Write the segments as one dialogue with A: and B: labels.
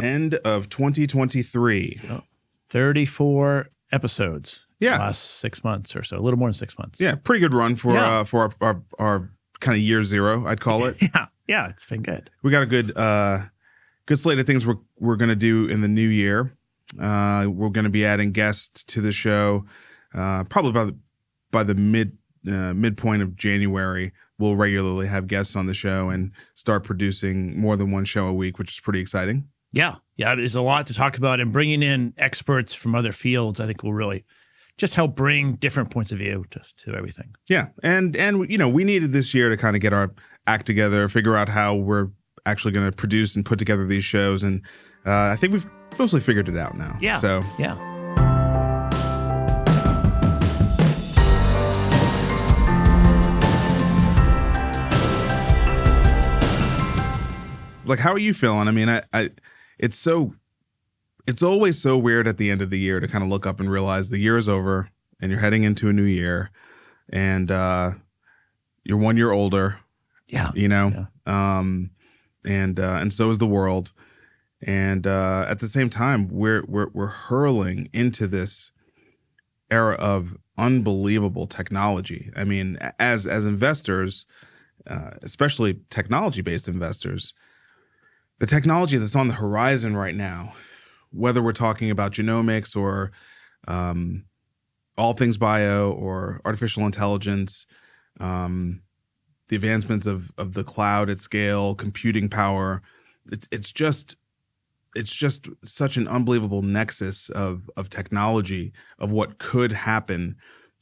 A: End of 2023.
B: 34 episodes.
A: Yeah.
B: Last 6 months or so, a little more than 6 months.
A: Yeah, pretty good run for our kind of year zero, I'd call it.
B: Yeah, it's been good.
A: We got a good slate of things we're going to do in the new year. We're going to be adding guests to the show probably by the midpoint of January. We'll regularly have guests on the show and start producing more than one show a week, which is pretty exciting.
B: Yeah, there's a lot to talk about, and bringing in experts from other fields, I think, will really just help bring different points of view to everything.
A: Yeah, and we needed this year to kind of get our act together, figure out how we're actually going to produce and put together these shows, and I think we've mostly figured it out now.
B: Yeah.
A: So
B: yeah.
A: Like, how are you feeling? I mean, it's always so weird at the end of the year to kind of look up and realize the year is over and you're heading into a new year, and you're 1 year older.
B: Yeah.
A: And so is the world. And at the same time, we're hurling into this era of unbelievable technology. I mean, as investors, especially technology-based investors, the technology that's on the horizon right now, whether we're talking about genomics or all things bio or artificial intelligence, the advancements of the cloud at scale, computing power, it's just such an unbelievable nexus of technology, of what could happen.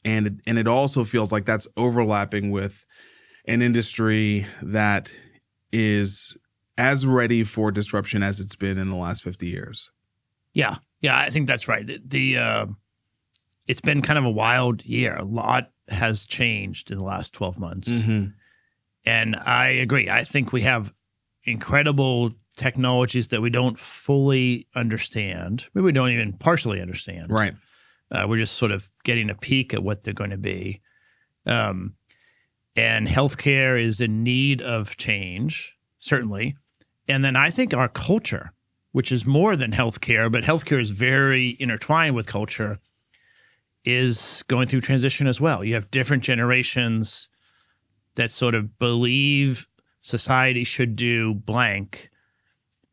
A: And it also feels like that's overlapping with an industry that is as ready for disruption as it's been in the last 50 years. Yeah,
B: I think that's right. It's been kind of a wild year. A lot has changed in the last 12 months.
A: Mm-hmm.
B: And I agree. I think we have incredible technologies that we don't fully understand. Maybe we don't even partially understand.
A: Right.
B: We're just sort of getting a peek at what they're going to be. And healthcare is in need of change, certainly. And then I think our culture, which is more than healthcare, but healthcare is very intertwined with culture, is going through transition as well. You have different generations that sort of believe society should do blank,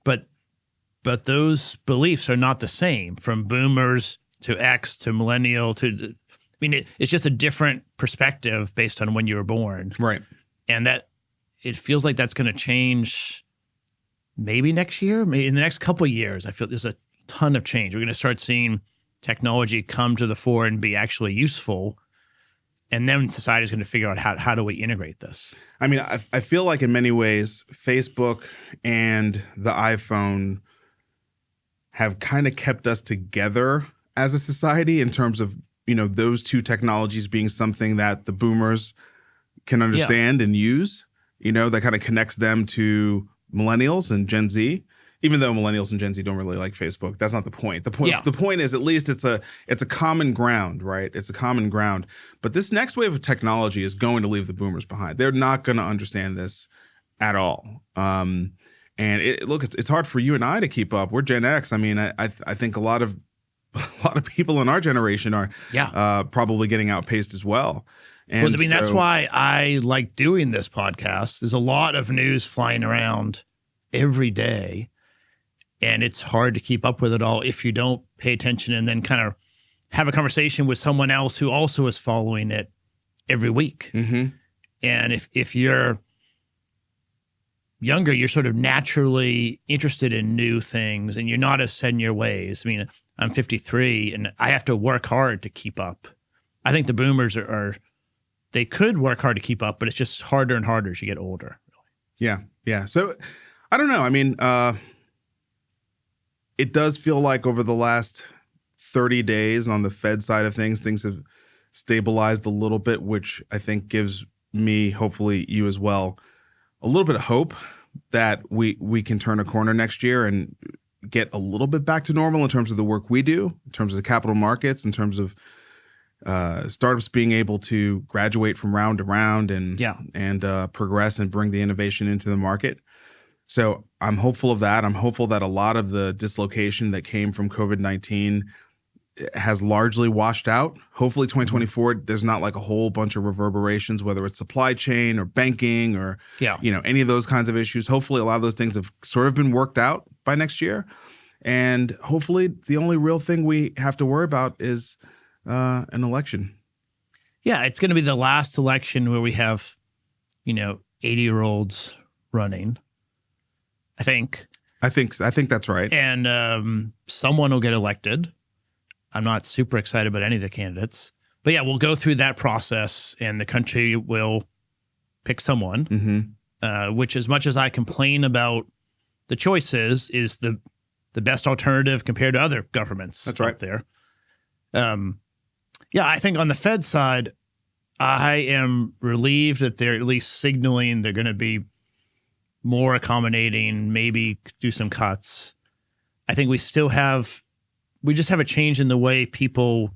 B: but those beliefs are not the same, from boomers to X to millennial it's just a different perspective based on when you were born.
A: Right.
B: And that it feels like that's going to change maybe next year, maybe in the next couple of years. I feel there's a ton of change. We're going to start seeing technology come to the fore and be actually useful. And then society is going to figure out how do we integrate this?
A: I mean, I feel like in many ways, Facebook and the iPhone have kind of kept us together as a society in terms of, those two technologies being something that the boomers can understand and use, that kind of connects them to millennials and Gen Z, even though millennials and Gen Z don't really like Facebook. That's not the point. The point is, at least it's a common ground, right? It's a common ground. But this next wave of technology is going to leave the boomers behind. They're not going to understand this at all. And it's hard for you and I to keep up. We're Gen X. I mean, I think a lot of people in our generation are probably getting outpaced as well. And
B: that's why I like doing this podcast. There's a lot of news flying around every day, and it's hard to keep up with it all if you don't pay attention and then kind of have a conversation with someone else who also is following it every week.
A: Mm-hmm.
B: And if you're younger, you're sort of naturally interested in new things, and you're not as set in your ways. I mean, I'm 53, and I have to work hard to keep up. I think the boomers they could work hard to keep up, but it's just harder and harder as you get older.
A: Yeah. So I don't know. I mean, it does feel like over the last 30 days on the Fed side of things have stabilized a little bit, which I think gives me, hopefully you as well, a little bit of hope that we can turn a corner next year and get a little bit back to normal in terms of the work we do, in terms of the capital markets, in terms of startups being able to graduate from round to round and progress and bring the innovation into the market. So I'm hopeful of that. I'm hopeful that a lot of the dislocation that came from COVID-19 has largely washed out. Hopefully 2024, there's not like a whole bunch of reverberations, whether it's supply chain or banking or,
B: Yeah.
A: any of those kinds of issues. Hopefully a lot of those things have sort of been worked out by next year. And hopefully the only real thing we have to worry about is an election.
B: Yeah, it's going to be the last election where we have, 80-year-olds running, I think.
A: I think that's right.
B: And someone will get elected. I'm not super excited about any of the candidates. But yeah, we'll go through that process and the country will pick someone, which, as much as I complain about the choices, is the best alternative compared to other governments.
A: That's right.
B: Out there. Yeah, I think on the Fed side, I am relieved that they're at least signaling they're going to be more accommodating, maybe do some cuts. I think we just have a change in the way people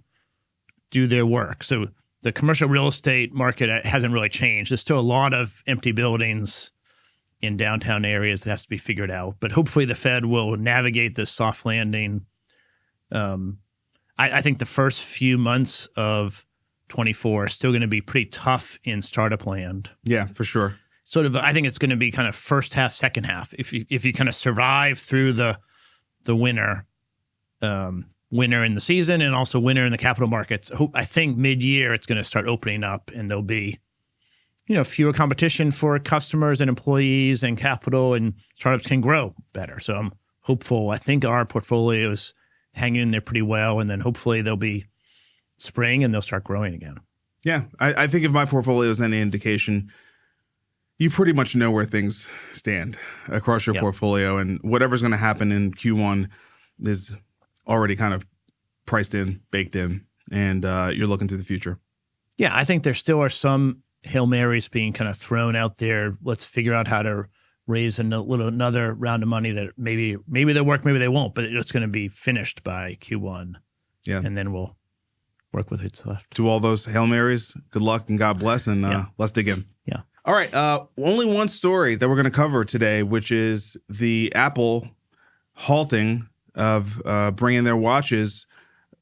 B: do their work. So the commercial real estate market hasn't really changed. There's still a lot of empty buildings in downtown areas that has to be figured out. But hopefully the Fed will navigate this soft landing. I think the first few months of 24 are still going to be pretty tough in startup land.
A: Yeah, for sure.
B: I think it's going to be kind of first half, second half. If you kind of survive through the winter, winter in the season and also winter in the capital markets, I think mid-year it's going to start opening up and there'll be, fewer competition for customers and employees and capital, and startups can grow better. So I'm hopeful. I think our portfolio is hanging in there pretty well, and then hopefully there'll be spring and they'll start growing again.
A: Yeah, I think if my portfolio is any indication, you pretty much know where things stand across your portfolio, and whatever's going to happen in Q1 is already kind of priced in, baked in, and you're looking to the future.
B: Yeah, I think there still are some Hail Marys being kind of thrown out there. Let's figure out how to raise another round of money that maybe they'll work, maybe they won't, but it's going to be finished by Q1.
A: Yeah.
B: And then we'll work with what's left.
A: To all those Hail Marys, good luck and God bless, and let's dig in.
B: Yeah.
A: All right. Only one story that we're going to cover today, which is the Apple halting of bringing their watches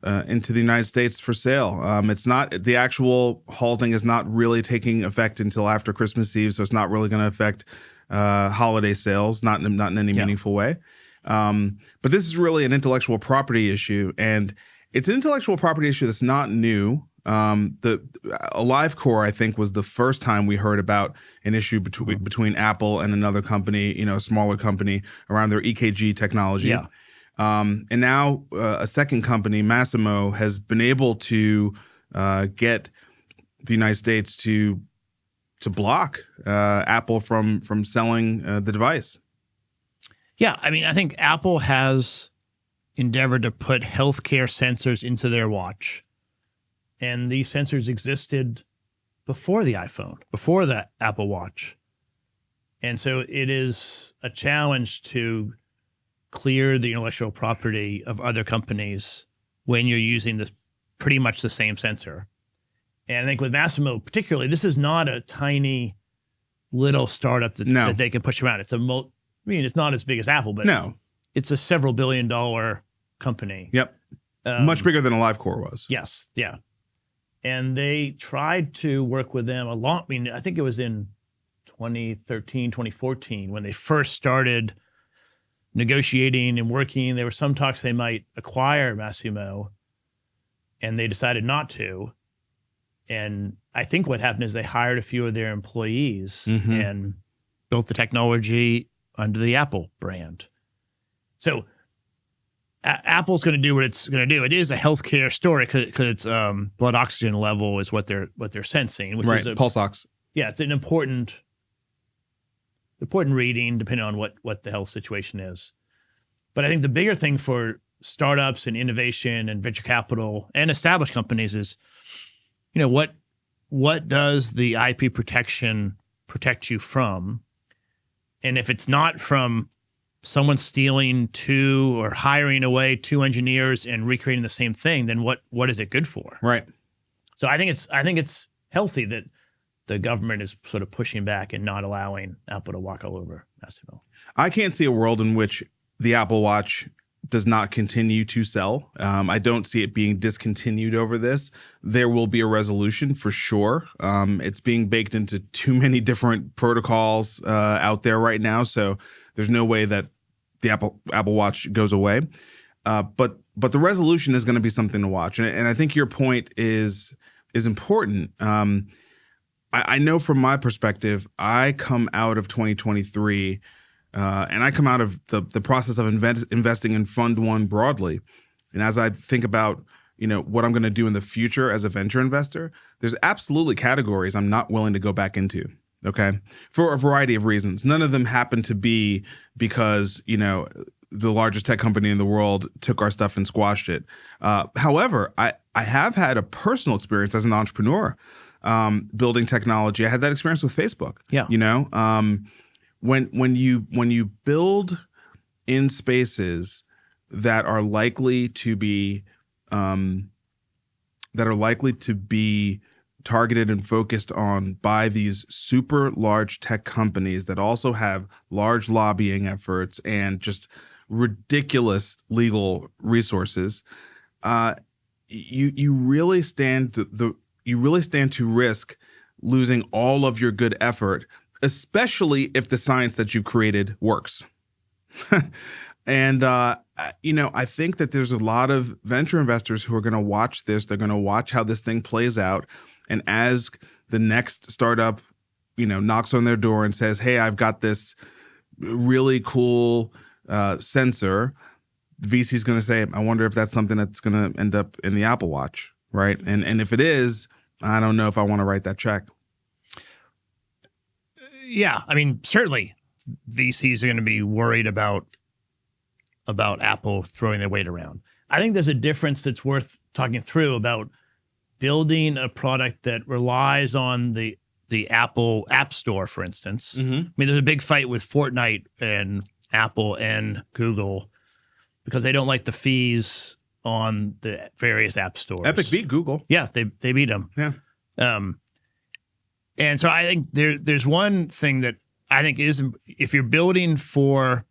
A: into the United States for sale. It's not, the actual halting is not really taking effect until after Christmas Eve, so it's not really going to affect holiday sales, not in any meaningful way. But this is really an intellectual property issue, and it's an intellectual property issue that's not new. AliveCore, I think, was the first time we heard about an issue between Apple and another company, a smaller company, around their EKG technology.
B: Yeah.
A: And now a second company, Massimo, has been able to get the United States to block Apple from selling the device.
B: Yeah, I mean, I think Apple has endeavored to put healthcare sensors into their watch. And these sensors existed before the iPhone, before the Apple Watch. And so it is a challenge to clear the intellectual property of other companies when you're using this pretty much the same sensor. And I think with Massimo particularly, this is not a tiny little startup that they can push around. It's it's not as big as Apple, but it's a several $billion company.
A: Yep. Much bigger than AliveCore was.
B: Yes. Yeah. And they tried to work with them a lot. I mean, I think it was in 2013, 2014 when they first started negotiating and working. There were some talks they might acquire Massimo, and they decided not to. And I think what happened is they hired a few of their employees and built the technology under the Apple brand. So Apple's going to do what it's going to do. It is a healthcare story because it's blood oxygen level is what they're sensing, which is
A: pulse ox.
B: Yeah, it's an important reading depending on what the health situation is. But I think the bigger thing for startups and innovation and venture capital and established companies is, what does the IP protection protect you from? And if it's not from someone stealing two or hiring away two engineers and recreating the same thing, then what is it good for?
A: Right.
B: So I think it's healthy that the government is sort of pushing back and not allowing Apple to walk all over Massimo.
A: I can't see a world in which the Apple Watch does not continue to sell. I don't see it being discontinued over this. There will be a resolution for sure. It's being baked into too many different protocols out there right now, so there's no way that the Apple Watch goes away. But the resolution is going to be something to watch, and I think your point is important. I know from my perspective, I come out of 2023. And I come out of the process of investing in Fund One broadly. And as I think about, what I'm going to do in the future as a venture investor, there's absolutely categories I'm not willing to go back into. Okay. For a variety of reasons. None of them happen to be because, the largest tech company in the world took our stuff and squashed it. However, I have had a personal experience as an entrepreneur building technology. I had that experience with Facebook.
B: Yeah.
A: When you build in spaces that are likely to be targeted and focused on by these super large tech companies that also have large lobbying efforts and just ridiculous legal resources, you really stand to risk losing all of your good effort, especially if the science that you created works. And, I think that there's a lot of venture investors who are going to watch this. They're going to watch how this thing plays out. And as the next startup, knocks on their door and says, hey, I've got this really cool sensor, the VC is going to say, I wonder if that's something that's going to end up in the Apple Watch, right? And if it is, I don't know if I want to write that check.
B: Yeah, I mean, certainly VCs are going to be worried about Apple throwing their weight around. I think there's a difference that's worth talking through about building a product that relies on the Apple App Store, for instance.
A: Mm-hmm.
B: I mean, there's a big fight with Fortnite and Apple and Google because they don't like the fees on the various app stores.
A: Epic beat Google.
B: Yeah, they beat them.
A: Yeah.
B: And so I think there's one thing that I think is, if you're building for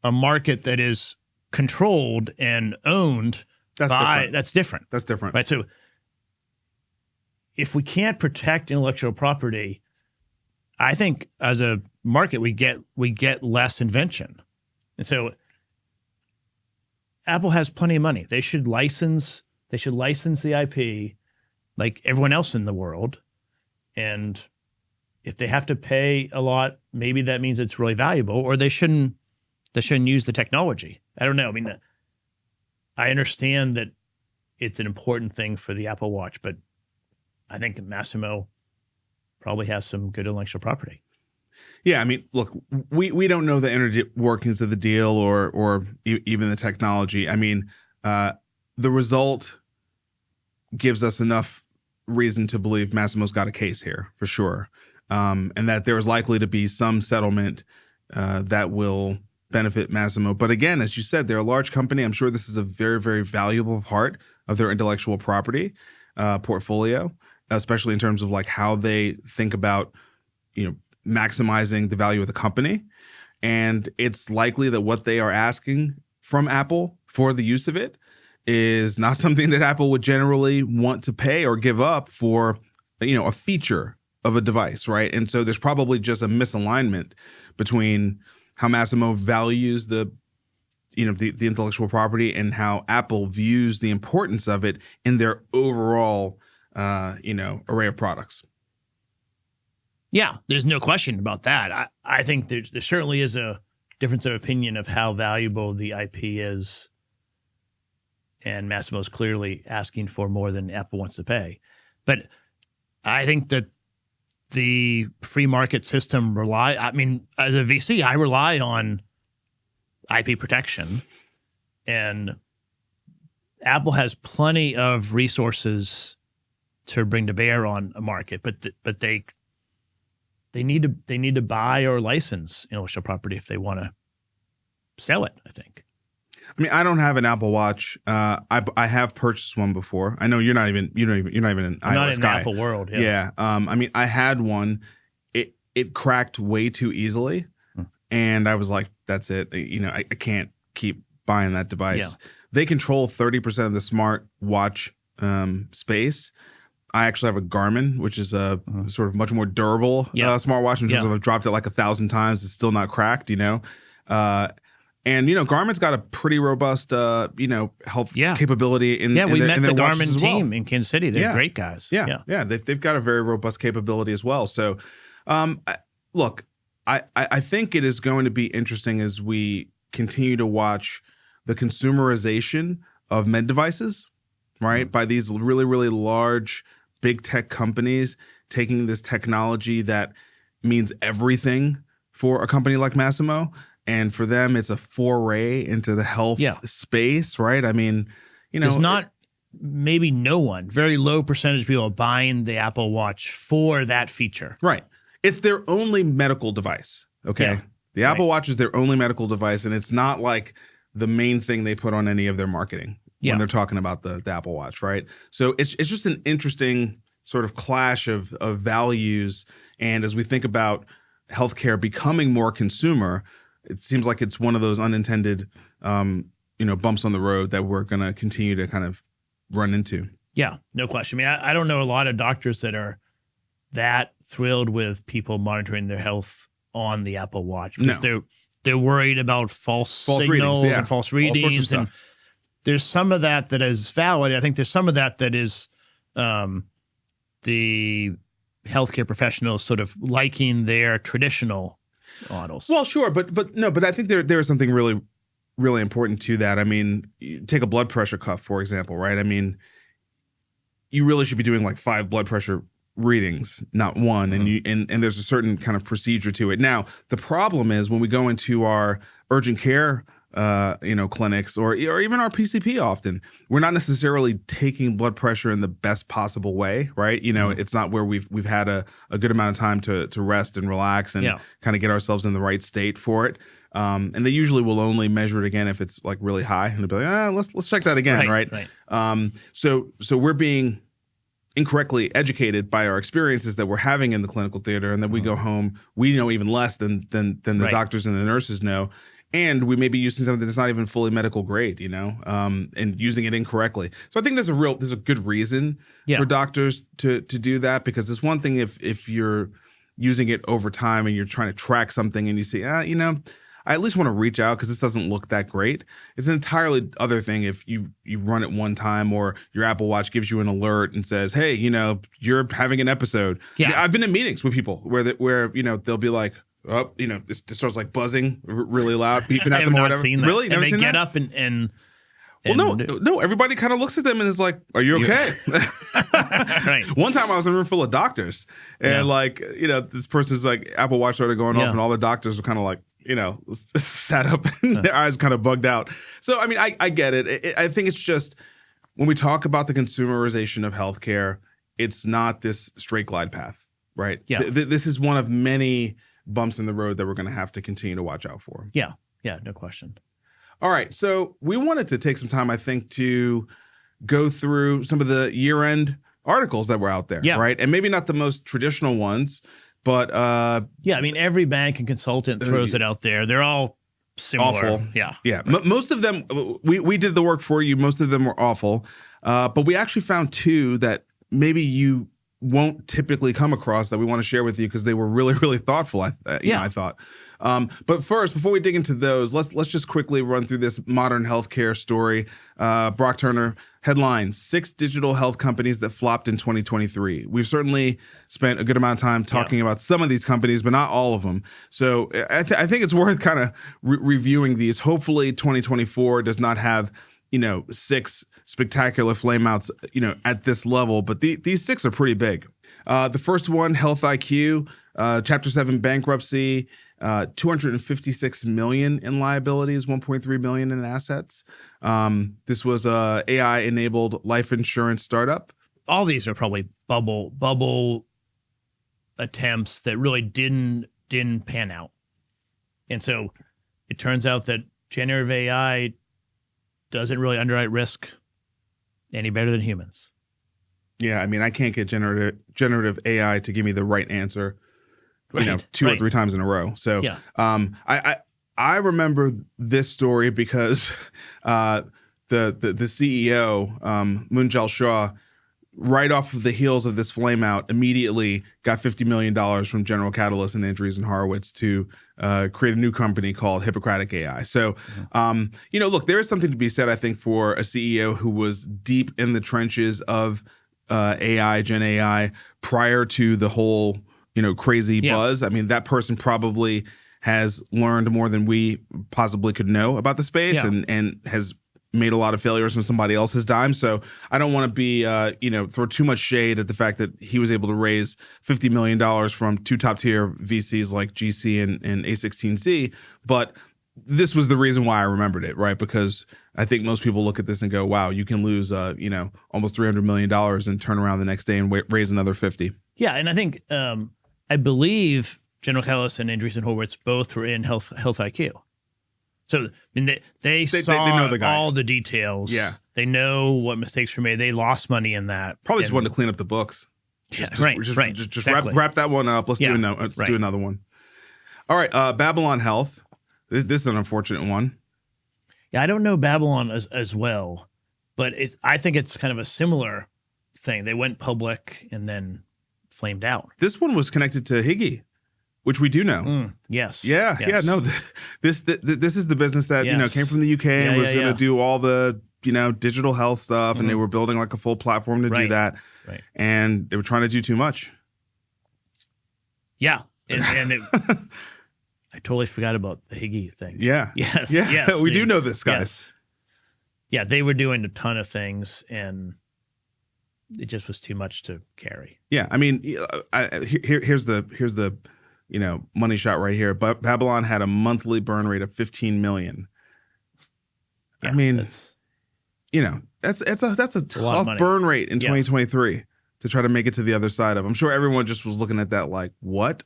B: a market that is controlled and owned that's different.
A: That's different.
B: Right. So if we can't protect intellectual property, I think as a market we get less invention. And so Apple has plenty of money. They should license the IP like everyone else in the world. And if they have to pay a lot, maybe that means it's really valuable, or they shouldn't use the technology. I don't know. I mean, I understand that it's an important thing for the Apple Watch, but I think Massimo probably has some good intellectual property.
A: Yeah, I mean, look, we don't know the inner workings of the deal or even the technology. I mean, the result gives us enough reason to believe Massimo's got a case here for sure, and that there is likely to be some settlement that will benefit Massimo. But again, as you said, they're a large company. I'm sure this is a very, very valuable part of their intellectual property portfolio, especially in terms of like how they think about, maximizing the value of the company. And it's likely that what they are asking from Apple for the use of it is not something that Apple would generally want to pay or give up for, a feature of a device, right? And so there's probably just a misalignment between how Massimo values the intellectual property and how Apple views the importance of it in their overall, array of products.
B: Yeah, there's no question about that. I think there certainly is a difference of opinion of how valuable the IP is. And Massimo's clearly asking for more than Apple wants to pay. But I think that the free market system as a VC, I rely on IP protection. And Apple has plenty of resources to bring to bear on a market, but they need to buy or license intellectual property if they want to sell it, I think.
A: I mean, I don't have an Apple Watch. I have purchased one before. I know you're not even an
B: I'm not
A: iOS
B: in the
A: guy.
B: Apple world. Yeah.
A: Yeah. I mean, I had one. It cracked way too easily, and I was like, that's it. I can't keep buying that device.
B: Yeah.
A: They control 30% of the smart watch space. I actually have a Garmin, which is a sort of much more durable smartwatch in terms of I've dropped it like 1,000 times. It's still not cracked, and Garmin's got a pretty robust health capability in
B: we
A: their,
B: met
A: in
B: the
A: their watches
B: Garmin
A: as well.
B: team in Kansas City. They're great guys.
A: Yeah. They've got a very robust capability as well. So, look, I think it is going to be interesting as we continue to watch the consumerization of med devices, right? By these really, really large, big tech companies taking this technology that means everything for a company like Massimo. And for them, it's a foray into the health space, right? I mean,
B: there's not maybe no one, very low percentage of people buying the Apple Watch for that feature.
A: Right. It's their only medical device, okay?
B: Yeah.
A: The Apple Watch is their only medical device, and it's not like the main thing they put on any of their marketing when they're talking about the Apple Watch, right? So it's just an interesting sort of clash of values. And as we think about healthcare becoming more consumer, it seems like it's one of those unintended, bumps on the road that we're going to continue to kind of run into.
B: Yeah, no question. I mean, I don't know a lot of doctors that are that thrilled with people monitoring their health on the Apple Watch because they're worried about false signals and false readings.
A: All sorts of
B: and
A: stuff.
B: There's some of that is valid. I think there's some of that is the healthcare professionals sort of liking their traditional models.
A: Well, sure, but I think there is something really, really important to that. I mean, you take a blood pressure cuff, for example, right? I mean, you really should be doing like 5 blood pressure readings, not one, and there's a certain kind of procedure to it. Now, the problem is when we go into our urgent care clinics or even our PCP often, we're not necessarily taking blood pressure in the best possible way, right? It's not where we've had a good amount of time to rest and relax and kind of get ourselves in the right state for it. And they usually will only measure it again if it's like really high, and they'll be like, let's check that again, right? So we're being incorrectly educated by our experiences that we're having in the clinical theater, and then we go home, we know even less than the doctors and the nurses know. And we may be using something that's not even fully medical grade, and using it incorrectly. So I think there's a good reason for doctors to do that, because it's one thing if you're using it over time and you're trying to track something and you see, I at least want to reach out because this doesn't look that great. It's an entirely other thing if you run it one time or your Apple Watch gives you an alert and says, hey, you're having an episode.
B: Yeah.
A: I've been in meetings with people where they'll be like, oh, this starts like buzzing really loud, beeping at them or whatever.
B: Seen that.
A: Really?
B: And they get up and
A: well, no. Everybody kind of looks at them and is like, "Are you okay?"
B: Right.
A: One time I was in a room full of doctors, and this person's like Apple Watch started going off, and all the doctors were kind of like, sat up and their eyes kind of bugged out. So I mean, I get it. I think it's just when we talk about the consumerization of healthcare, it's not this straight glide path, right?
B: Yeah.
A: This is one of many bumps in the road that we're going to have to continue to watch out for.
B: Yeah, no question.
A: All right, so we wanted to take some time, I think, to go through some of the year-end articles that were out there, right? And maybe not the most traditional ones, but
B: I mean, every bank and consultant throws it out there. They're all similar.
A: Awful.
B: Yeah.
A: Most of them, we did the work for you. Most of them were awful, but we actually found 2 that maybe you won't typically come across that we want to share with you because they were really, really thoughtful. I thought. But first, before we dig into those, let's just quickly run through this modern healthcare story. Brock Turner headline: 6 digital health companies that flopped in 2023. We've certainly spent a good amount of time talking about some of these companies, but not all of them. So I think it's worth kind of reviewing these. Hopefully, 2024 does not have 6 spectacular flameouts, at this level, but these 6 are pretty big. The first one, Health IQ, Chapter 7 bankruptcy, $256 million in liabilities, $1.3 million in assets. This was a AI-enabled life insurance startup.
B: All these are probably bubble attempts that really didn't pan out, and so it turns out that generative AI doesn't really underwrite risk any better than humans.
A: Yeah, I mean, I can't get generative AI to give me the right answer, two or three times in a row. So,
B: yeah.
A: I remember this story because the CEO, Munjal Shah, right off of the heels of this flame out, immediately got $50 million from General Catalyst and Andreessen Horowitz to create a new company called Hippocratic AI. So, look, there is something to be said, I think, for a CEO who was deep in the trenches of AI, Gen AI, prior to the whole, crazy buzz. I mean, that person probably has learned more than we possibly could know about the space and has made a lot of failures on somebody else's dime. So I don't want to be, throw too much shade at the fact that he was able to raise $50 million from two top tier VCs like GC and A16Z. But this was the reason why I remembered it, right? Because I think most people look at this and go, wow, you can lose, almost $300 million and turn around the next day and raise another 50.
B: Yeah. And I think, I believe General Catalyst and Andreessen Horowitz both were in Health IQ. So I mean, they saw
A: know the guy.
B: all the details.
A: Yeah.
B: They know what mistakes were made. They lost money in that.
A: Probably just wanted to clean up the books.
B: Just
A: Exactly. wrap that one up. Let's do another one. All right. Babylon Health. This is an unfortunate one.
B: Yeah, I don't know Babylon as well, but I think it's kind of a similar thing. They went public and then flamed out.
A: This one was connected to Higgy, which we do know.
B: Yes.
A: Yeah.
B: Yes.
A: Yeah. No, this is the business that, came from the UK and was going to do all the, digital health stuff. And they were building like a full platform to do that.
B: Right.
A: And they were trying to do too much.
B: Yeah. And I totally forgot about the Higgy thing.
A: Yeah.
B: Yes.
A: Yeah.
B: Yes.
A: We do know this, guys.
B: Yes. Yeah. They were doing a ton of things and it just was too much to carry.
A: Yeah. I mean, here's the money shot right here. But Babylon had a monthly burn rate of 15 million.
B: Yeah,
A: I mean, that's a tough burn rate in 2023 to try to make it to the other side of. I'm sure everyone just was looking at that like, what?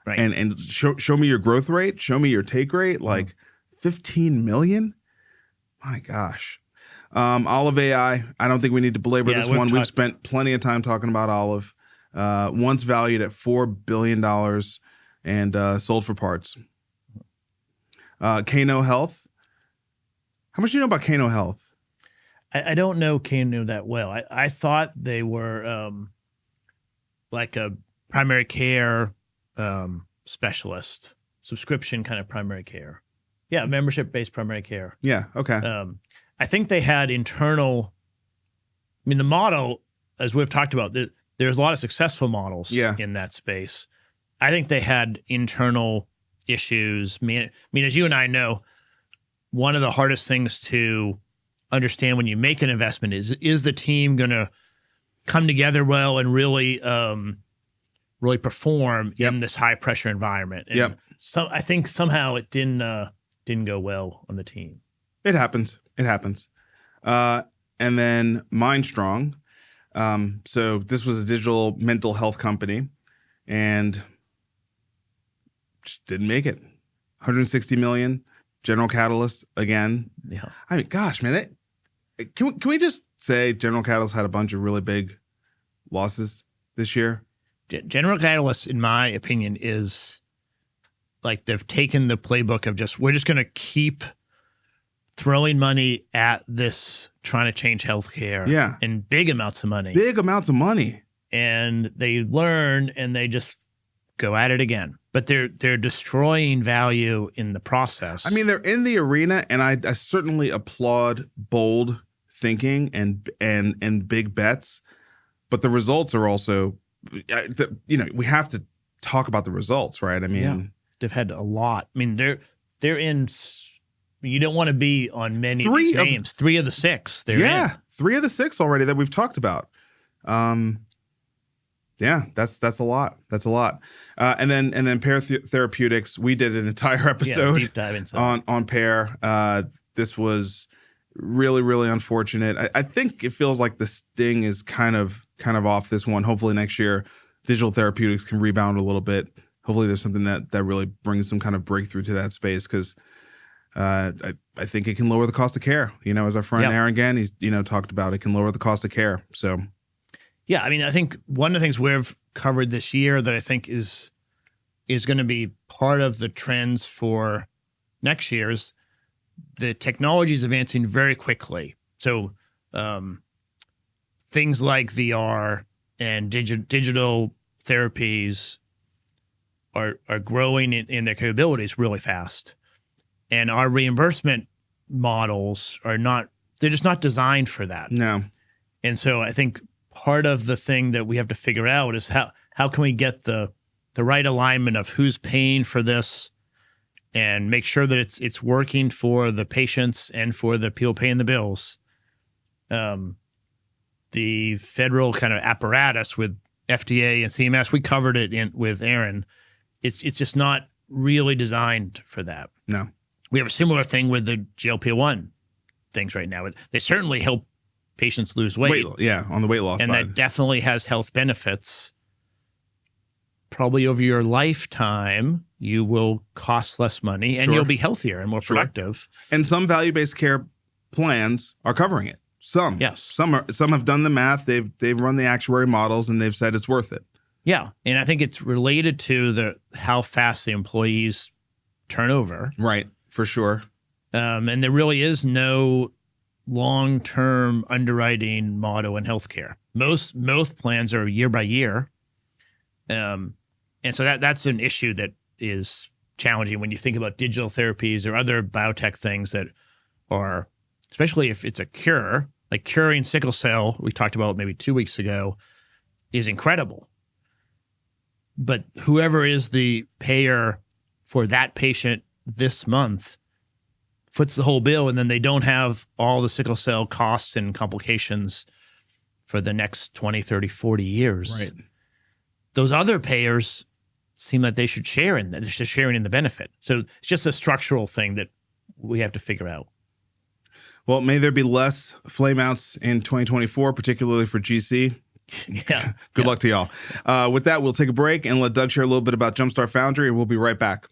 B: Right.
A: And show me your growth rate, show me your take rate, like 15 million? My gosh. Olive AI, I don't think we need to belabor this one. We've spent plenty of time talking about Olive. Once valued at $4 billion and sold for parts. Kano Health. How much do you know about Kano Health?
B: I don't know Kano that well. I thought they were like a primary care specialist, subscription kind of primary care. Yeah, membership-based primary care.
A: Yeah, okay.
B: I think they had internal, the model, as we've talked about, there's a lot of successful models in that space. I think they had internal issues. As you and I know, one of the hardest things to understand when you make an investment is the team going to come together well and really perform in this high pressure environment. And so I think somehow it didn't go well on the team.
A: It happens. And then Mindstrong. So this was a digital mental health company and just didn't make it. 160 million. General Catalyst again.
B: Yeah.
A: I mean, gosh, man, can we just say General Catalyst had a bunch of really big losses this year?
B: General Catalyst, in my opinion, is like they've taken the playbook of we're just going to keep throwing money at this, trying to change healthcare.
A: Yeah.
B: And big amounts of money. And they learn and they just go at it again. But they're destroying value in the process.
A: I mean, they're in the arena, and I certainly applaud bold thinking and big bets. But the results are also, we have to talk about the results, right? I mean,
B: they've had a lot. I mean, they're in. You don't want to be on many of these names. 3 of the 6. They're in.
A: 3 of the 6 already that we've talked about. That's a lot. That's a lot. And then Pear Therapeutics. We did an entire episode
B: deep dive into
A: on Pear. This was really, really unfortunate. I think it feels like the sting is kind of off this one. Hopefully next year, digital therapeutics can rebound a little bit. Hopefully there's something that really brings some kind of breakthrough to that space because I think it can lower the cost of care. As our friend
B: Yeah.
A: Aaron Gann, he's talked about, it can lower the cost of care. So
B: Yeah, I mean, I think one of the things we've covered this year that I think is going to be part of the trends for next year is the technology is advancing very quickly. So things like VR and digital therapies are growing in their capabilities really fast. And our reimbursement models they're just not designed for that.
A: no,
B: And so I think part of the thing that we have to figure out is how can we get the right alignment of who's paying for this and make sure that it's working for the patients and for the people paying the bills. The federal kind of apparatus with FDA and CMS, we covered it with Aaron. It's just not really designed for that.
A: no.
B: We have a similar thing with the GLP-1 things right now. They certainly help patients lose weight.
A: On the weight loss
B: And
A: side.
B: that definitely has health benefits. Probably over your lifetime, you will cost less money and
A: Sure.
B: you'll be healthier and more
A: Sure.
B: productive.
A: And some value-based care plans are covering it. Some.
B: Yes.
A: Some have done the math. They've run the actuary models and they've said it's worth it.
B: Yeah. And I think it's related to how fast the employees turn over.
A: Right. For sure.
B: And there really is no long-term underwriting motto in healthcare. Most plans are year by year. And so that's an issue that is challenging when you think about digital therapies or other biotech things that are, especially if it's a cure, like curing sickle cell, we talked about maybe 2 weeks ago, is incredible. But whoever is the payer for that patient this month foots the whole bill, and then they don't have all the sickle cell costs and complications for the next 20, 30, 40 years.
A: Right.
B: Those other payers seem like they should share in that. They're just sharing in the benefit. So it's just a structural thing that we have to figure out.
A: Well, may there be less flameouts in 2024, particularly for GC.
B: Yeah.
A: Good luck to y'all. With that, we'll take a break and let Doug share a little bit about Jumpstart Foundry, and we'll be right back.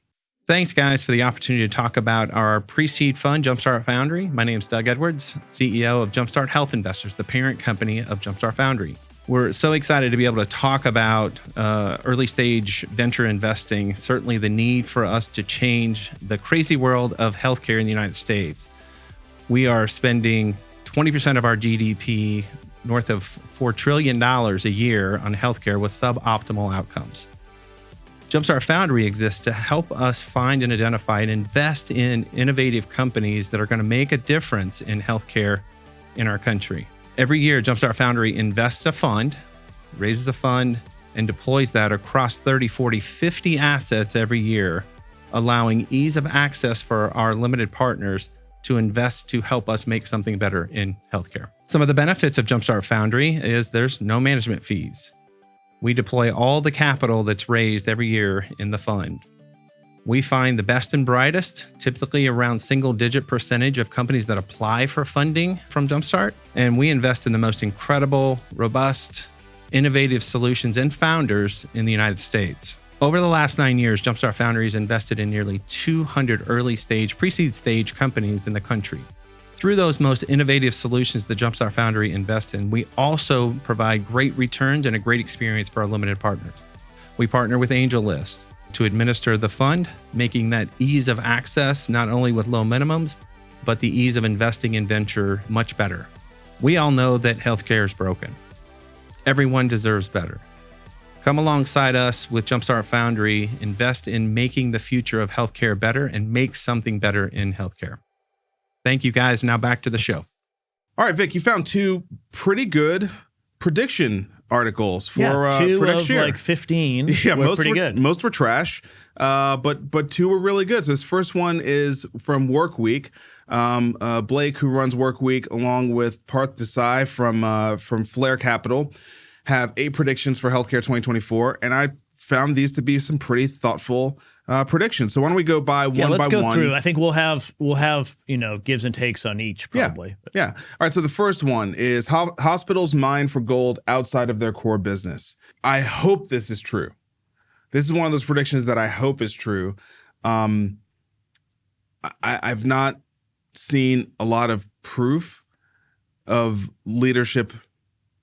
C: Thanks, guys, for the opportunity to talk about our pre-seed fund, Jumpstart Foundry. My name is Doug Edwards, CEO of Jumpstart Health Investors, the parent company of Jumpstart Foundry. We're so excited to be able to talk about early stage venture investing, certainly the need for us to change the crazy world of healthcare in the United States. We are spending 20% of our GDP, north of $4 trillion a year on healthcare with suboptimal outcomes. Jumpstart Foundry exists to help us find and identify and invest in innovative companies that are going to make a difference in healthcare in our country. Every year, Jumpstart Foundry invests a fund, raises a fund, and deploys that across 30, 40, 50 assets every year, allowing ease of access for our limited partners to invest to help us make something better in healthcare. Some of the benefits of Jumpstart Foundry is there's no management fees. We deploy all the capital that's raised every year in the fund. We find the best and brightest, typically around single-digit percentage of companies that apply for funding from Jumpstart, and we invest in the most incredible, robust, innovative solutions and founders in the United States. Over the last 9 years, Jumpstart Foundry has invested in nearly 200 early-stage, pre-seed stage companies in the country. Through those most innovative solutions that Jumpstart Foundry invests in, we also provide great returns and a great experience for our limited partners. We partner with AngelList to administer the fund, making that ease of access not only with low minimums, but the ease of investing in venture much better. We all know that healthcare is broken. Everyone deserves better. Come alongside us with Jumpstart Foundry, invest in making the future of healthcare better, and make something better in healthcare. Thank you, guys. Now back to the show.
A: All right, Vic, you found two pretty good prediction articles for
B: two
A: for next
B: of
A: year.
B: like 15
A: Yeah,
B: were
A: most
B: pretty
A: were
B: good.
A: Most were trash, but two were really good. So this first one is from Workweek. Blake, who runs Workweek, along with Parth Desai from Flare Capital, have 8 predictions for healthcare 2024, and I found these to be some pretty thoughtful predictions. So why don't we go by one by one?
B: Let's go through. I think we'll have gives and takes on each probably.
A: Yeah. All right. So the first one is hospitals mine for gold outside of their core business. I hope this is true. This is one of those predictions that I hope is true. I've not seen a lot of proof of leadership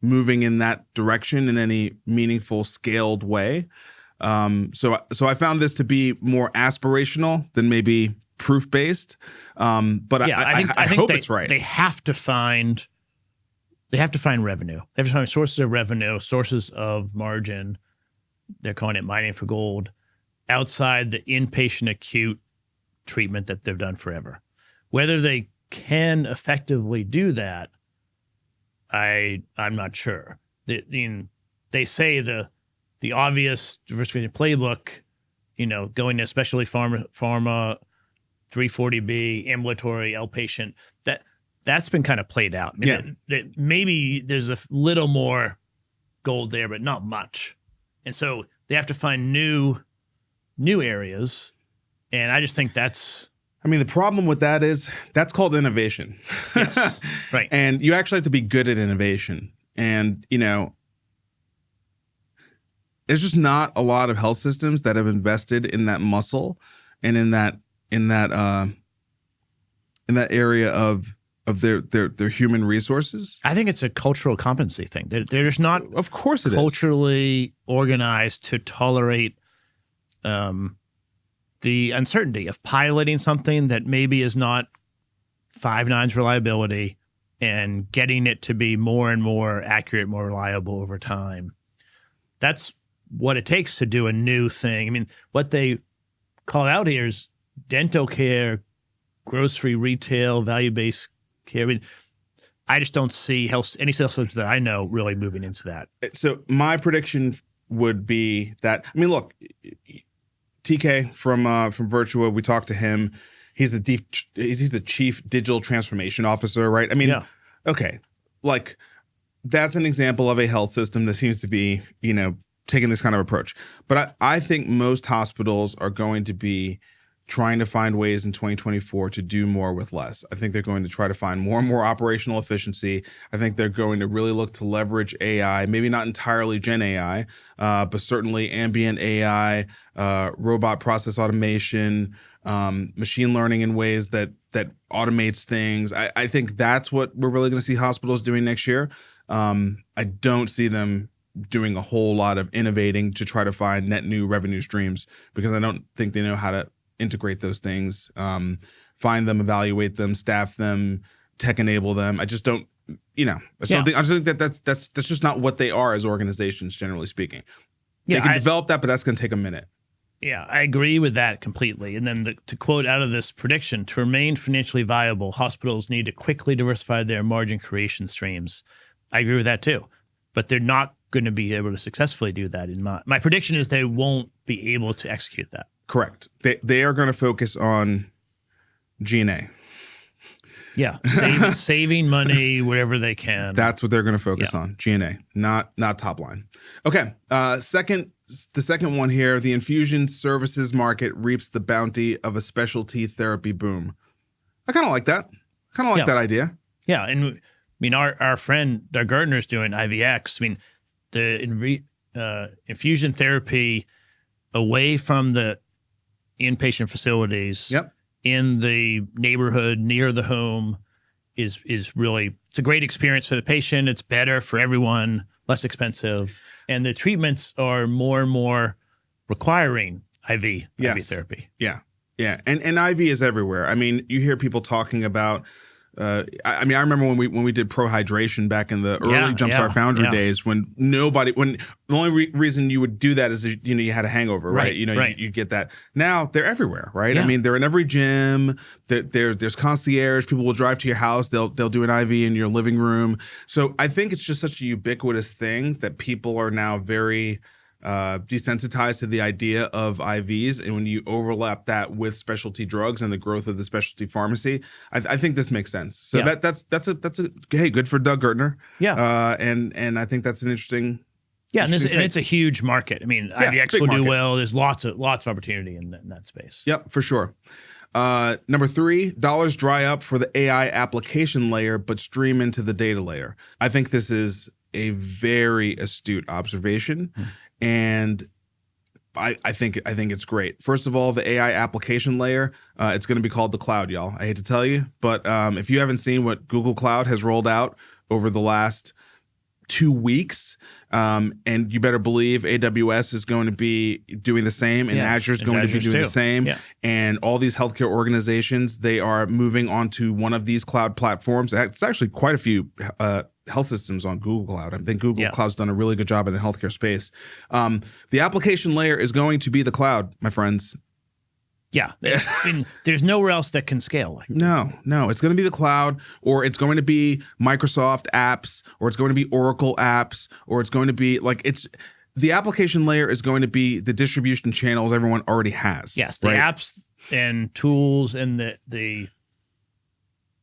A: moving in that direction in any meaningful, scaled way. So I found this to be more aspirational than maybe proof based. But
B: Yeah,
A: I
B: think
A: hope it's right.
B: They have to find revenue. They have to find sources of revenue, sources of margin. They're calling it mining for gold outside the inpatient acute treatment that they've done forever. Whether they can effectively do that, I'm not sure. They say the obvious diversification playbook, going to specialty pharma, 340B, ambulatory, outpatient, that's been kind of played out. I mean, maybe there's a little more gold there, but not much. And so they have to find new areas. And I just think that's...
A: I mean, the problem with that is that's called innovation.
B: Yes, right.
A: And you actually have to be good at innovation. And, there's just not a lot of health systems that have invested in that muscle and in that area of their human resources.
B: I think it's a cultural competency thing. They're just not,
A: of course, it
B: culturally organized to tolerate the uncertainty of piloting something that maybe is not 5 nines reliability and getting it to be more and more accurate, more reliable over time. That's what it takes to do a new thing. I mean, what they call out here is dental care, grocery retail, value-based care. I mean, I just don't see any health systems that I know really moving into that.
A: So my prediction would be that, I mean, look, TK from Virtua, we talked to him. He's the chief digital transformation officer, right? I mean, okay, like that's an example of a health system that seems to be, taking this kind of approach. But I think most hospitals are going to be trying to find ways in 2024 to do more with less. I think they're going to try to find more and more operational efficiency. I think they're going to really look to leverage AI, maybe not entirely Gen AI, but certainly ambient AI, robot process automation, machine learning in ways that automates things. I think that's what we're really going to see hospitals doing next year. I don't see them doing a whole lot of innovating to try to find net new revenue streams because I don't think they know how to integrate those things, find them, evaluate them, staff them, tech enable them. I just don't, I just think that that's just not what they are as organizations, generally speaking. They can develop that, but that's going to take a minute.
B: Yeah, I agree with that completely. And then to quote out of this prediction, to remain financially viable, hospitals need to quickly diversify their margin creation streams. I agree with that too, but they're not going to be able to successfully do that. My prediction is they won't be able to execute that.
A: Correct. They are going to focus on G&A.
B: Yeah, saving money wherever they can.
A: That's what they're going to focus on, G&A, not top line. Okay, the second one here, the infusion services market reaps the bounty of a specialty therapy boom. I kind of like that. That idea.
B: Yeah, and I mean, our friend Doug Gertner's doing IVX. I mean, the infusion therapy away from the inpatient facilities in the neighborhood near the home is really, it's a great experience for the patient. It's better for everyone, less expensive. And the treatments are more and more requiring IV therapy.
A: Yeah. And IV is everywhere. I mean, you hear people talking about I remember when we did pro hydration back in the early Jumpstart Foundry days when the only reason you would do that is you had a hangover, right? You get that. Now they're everywhere, right? Yeah. I mean, they're in every gym. There's concierge. People will drive to your house. They'll do an IV in your living room. So I think it's just such a ubiquitous thing that people are now very desensitized to the idea of IVs, and when you overlap that with specialty drugs and the growth of the specialty pharmacy, I think this makes sense. So that's a hey, good for Doug Gertner. Yeah, and I think that's an interesting. Yeah,
B: and it's a huge market. I mean, IVX will do well. There's lots of opportunity in that space.
A: Yep, for sure. Number 3, dollars dry up for the AI application layer, but stream into the data layer. I think this is a very astute observation. And I think it's great. First of all, the AI application layer, it's going to be called the cloud, y'all. I hate to tell you, but if you haven't seen what Google Cloud has rolled out over the last 2 weeks, and you better believe AWS is going to be doing the same, and Azure is going to be doing the same.
B: Yeah.
A: And all these healthcare organizations, they are moving onto one of these cloud platforms. It's actually quite a few health systems on Google Cloud. I think Google Cloud's done a really good job in the healthcare space. The application layer is going to be the cloud, my friends.
B: Yeah. I mean, there's nowhere else that can scale.
A: No, it's going to be the cloud, or it's going to be Microsoft apps, or it's going to be Oracle apps, or it's going to be the application layer is going to be the distribution channels everyone already has.
B: Yes, the apps and tools and the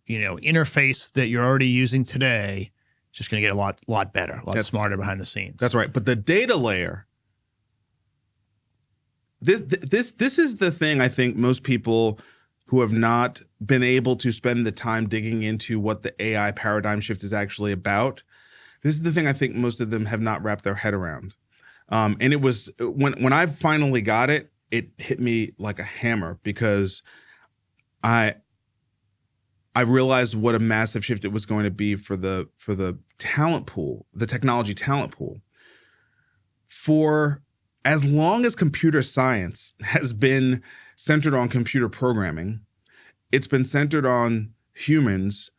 B: interface that you're already using today is just going to get a lot better, a lot smarter behind the scenes.
A: That's right. But the data layer, This is the thing I think most people who have not been able to spend the time digging into what the AI paradigm shift is actually about. This is the thing I think most of them have not wrapped their head around. And it was when I finally got it, it hit me like a hammer, because I realized what a massive shift it was going to be for the talent pool, the technology talent pool. For as long as computer science has been centered on computer programming, it's been centered on humans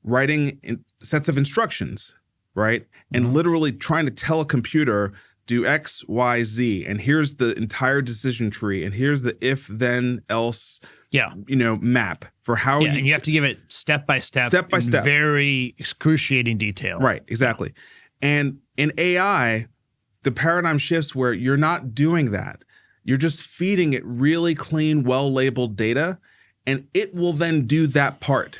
A: writing sets of instructions, right? And literally trying to tell a computer, do X, Y, Z, and here's the entire decision tree, and here's the if, then, else, map for how
B: and you have to give it step by step, very excruciating detail.
A: Right, exactly. And in AI, the paradigm shifts where you're not doing that. You're just feeding it really clean, well-labeled data, and it will then do that part,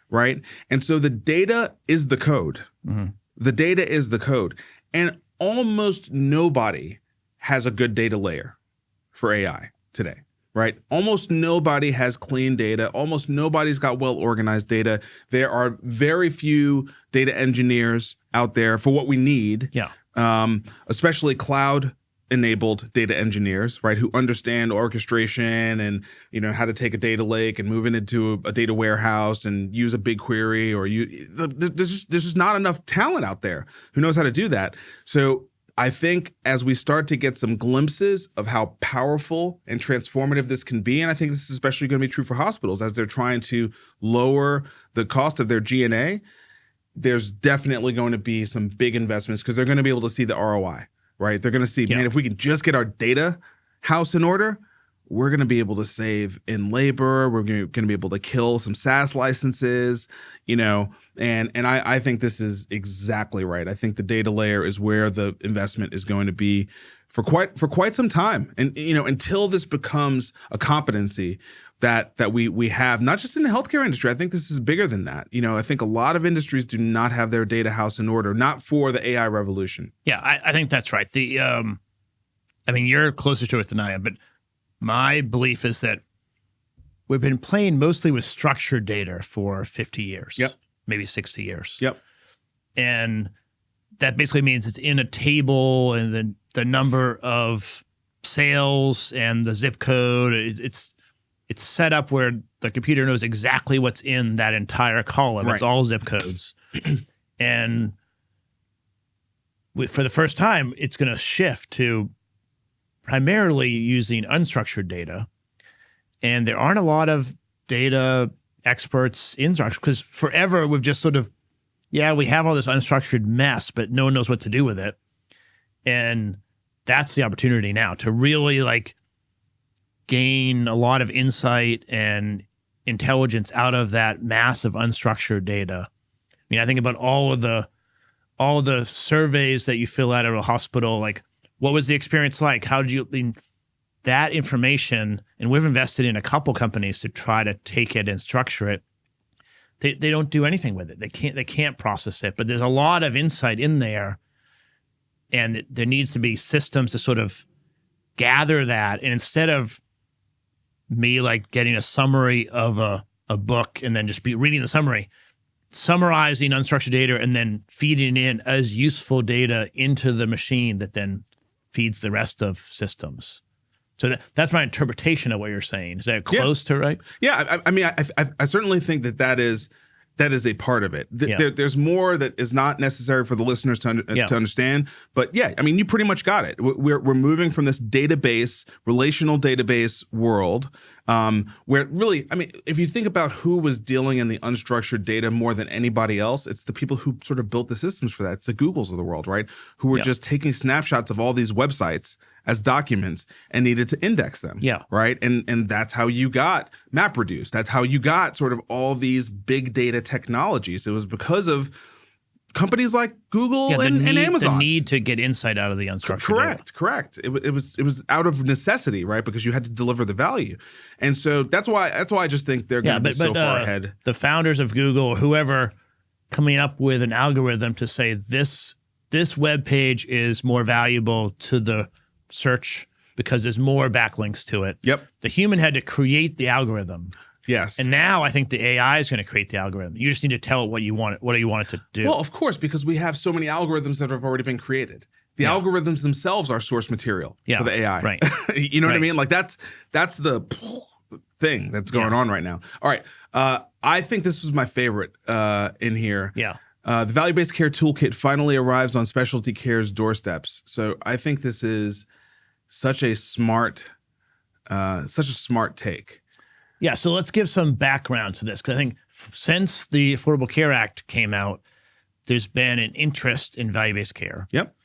A: right? And so the data is the code. Mm-hmm. The data is the code. And almost nobody has a good data layer for AI today, right? Almost nobody has clean data. Almost nobody's got well-organized data. There are very few data engineers out there for what we need.
B: Yeah.
A: Especially cloud-enabled data engineers, right, who understand orchestration and how to take a data lake and move it into a data warehouse and use a BigQuery, or there's just not enough talent out there who knows how to do that. So I think as we start to get some glimpses of how powerful and transformative this can be, and I think this is especially going to be true for hospitals as they're trying to lower the cost of their G&A, there's definitely going to be some big investments, because they're going to be able to see the ROI, right? They're going to see, man, if we can just get our data house in order, we're going to be able to save in labor. We're going to be able to kill some SaaS licenses, and I think this is exactly right. I think the data layer is where the investment is going to be for quite some time. And, until this becomes a competency that we have, not just in the healthcare industry. I think this is bigger than that. I think a lot of industries do not have their data house in order, not for the AI revolution.
B: Yeah, I think that's right. You're closer to it than I am, but my belief is that we've been playing mostly with structured data for 50 years, maybe 60 years.
A: Yep.
B: And that basically means it's in a table, and the number of sales and the zip code, it's set up where the computer knows exactly what's in that entire column. Right. It's all zip codes. And for the first time, it's going to shift to primarily using unstructured data. And there aren't a lot of data experts in structure, because forever we've just sort of, we have all this unstructured mess, but no one knows what to do with it. And that's the opportunity now to really gain a lot of insight and intelligence out of that massive unstructured data. I think about all of the surveys that you fill out at a hospital, what was the experience like? How did you that information? And we've invested in a couple companies to try to take it and structure it. They don't do anything with it. They can't process it. But there's a lot of insight in there, and there needs to be systems to sort of gather that. And instead of me getting a summary of a book and then just be reading the summary, summarizing unstructured data and then feeding in as useful data into the machine that then feeds the rest of systems. So that's my interpretation of what you're saying. Is that close to right?
A: Yeah, I mean, I certainly think that is a part of it. There's more that is not necessary for the listeners to understand. But yeah, I mean, you pretty much got it. We're moving from this relational database world, where really, I mean, if you think about who was dealing in the unstructured data more than anybody else, it's the people who sort of built the systems for that. It's the Googles of the world, right? Who were just taking snapshots of all these websites as documents and needed to index them.
B: Yeah.
A: Right. And that's how you got MapReduce. That's how you got sort of all these big data technologies. It was because of companies like Google and Amazon.
B: The need to get insight out of the unstructured data.
A: Correct. It was out of necessity, right? Because you had to deliver the value. And so that's why I just think they're going to be so far ahead.
B: The founders of Google or whoever coming up with an algorithm to say this web page is more valuable to the search because there's more backlinks to it.
A: Yep.
B: The human had to create the algorithm.
A: Yes.
B: And now I think the AI is going to create the algorithm. You just need to tell it what you want it to do.
A: Well, of course, because we have so many algorithms that have already been created. The algorithms themselves are source material for the AI.
B: Right.
A: You know what I mean? Like that's the thing that's going on right now. All right. I think this was my favorite in here.
B: Yeah.
A: The value-based care toolkit finally arrives on specialty care's doorsteps. So I think this is such a smart take.
B: Yeah, so let's give some background to this because I think since the Affordable Care Act came out, there's been an interest in value-based care.
A: Yep.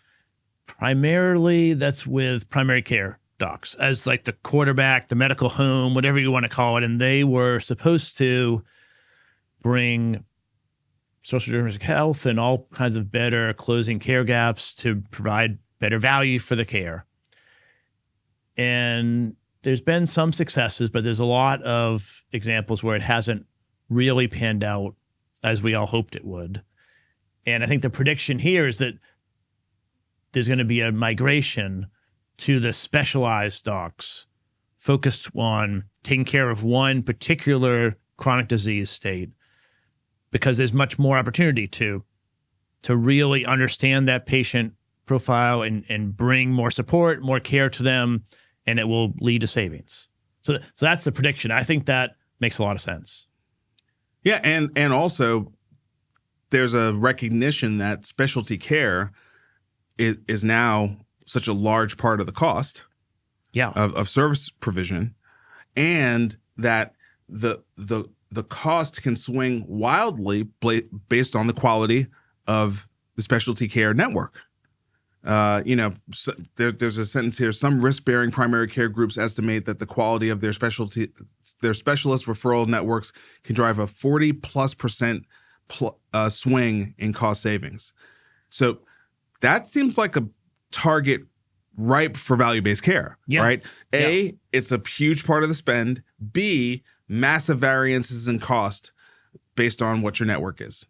B: Primarily, that's with primary care docs as like the quarterback, the medical home, whatever you want to call it, and they were supposed to bring social determinants of health and all kinds of better closing care gaps to provide better value for the care. And there's been some successes, but there's a lot of examples where it hasn't really panned out as we all hoped it would. And I think the prediction here is that there's going to be a migration to the specialized docs focused on taking care of one particular chronic disease state because there's much more opportunity to really understand that patient profile and bring more support, more care to them, and it will lead to savings. So that's the prediction. I think that makes a lot of sense.
A: Yeah, and also there's a recognition that specialty care is now such a large part of the cost of service provision, and that the cost can swing wildly based on the quality of the specialty care network. There's a sentence here. Some risk-bearing primary care groups estimate that the quality of their specialist referral networks can drive a 40+% swing in cost savings. So that seems like a target ripe for value-based care, right? A, it's a huge part of the spend. B, massive variances in cost based on what your network is.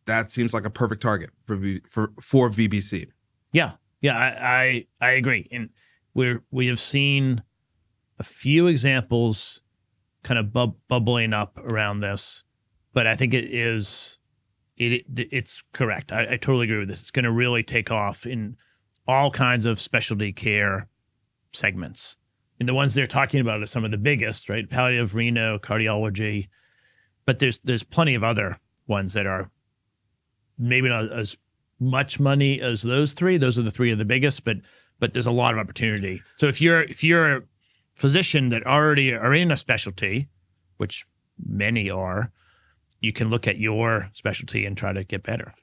A: That seems like a perfect target for VBC.
B: Yeah, I agree, and we have seen a few examples kind of bubbling up around this, but I think it's correct. I totally agree with this. It's going to really take off in all kinds of specialty care segments, and the ones they're talking about are some of the biggest, right? Palliative, renal, cardiology, but there's plenty of other ones that are maybe not as much money as those three. Those are the three of the biggest, but there's a lot of opportunity. So if you're a physician that already are in a specialty, which many are, you can look at your specialty and try to get better.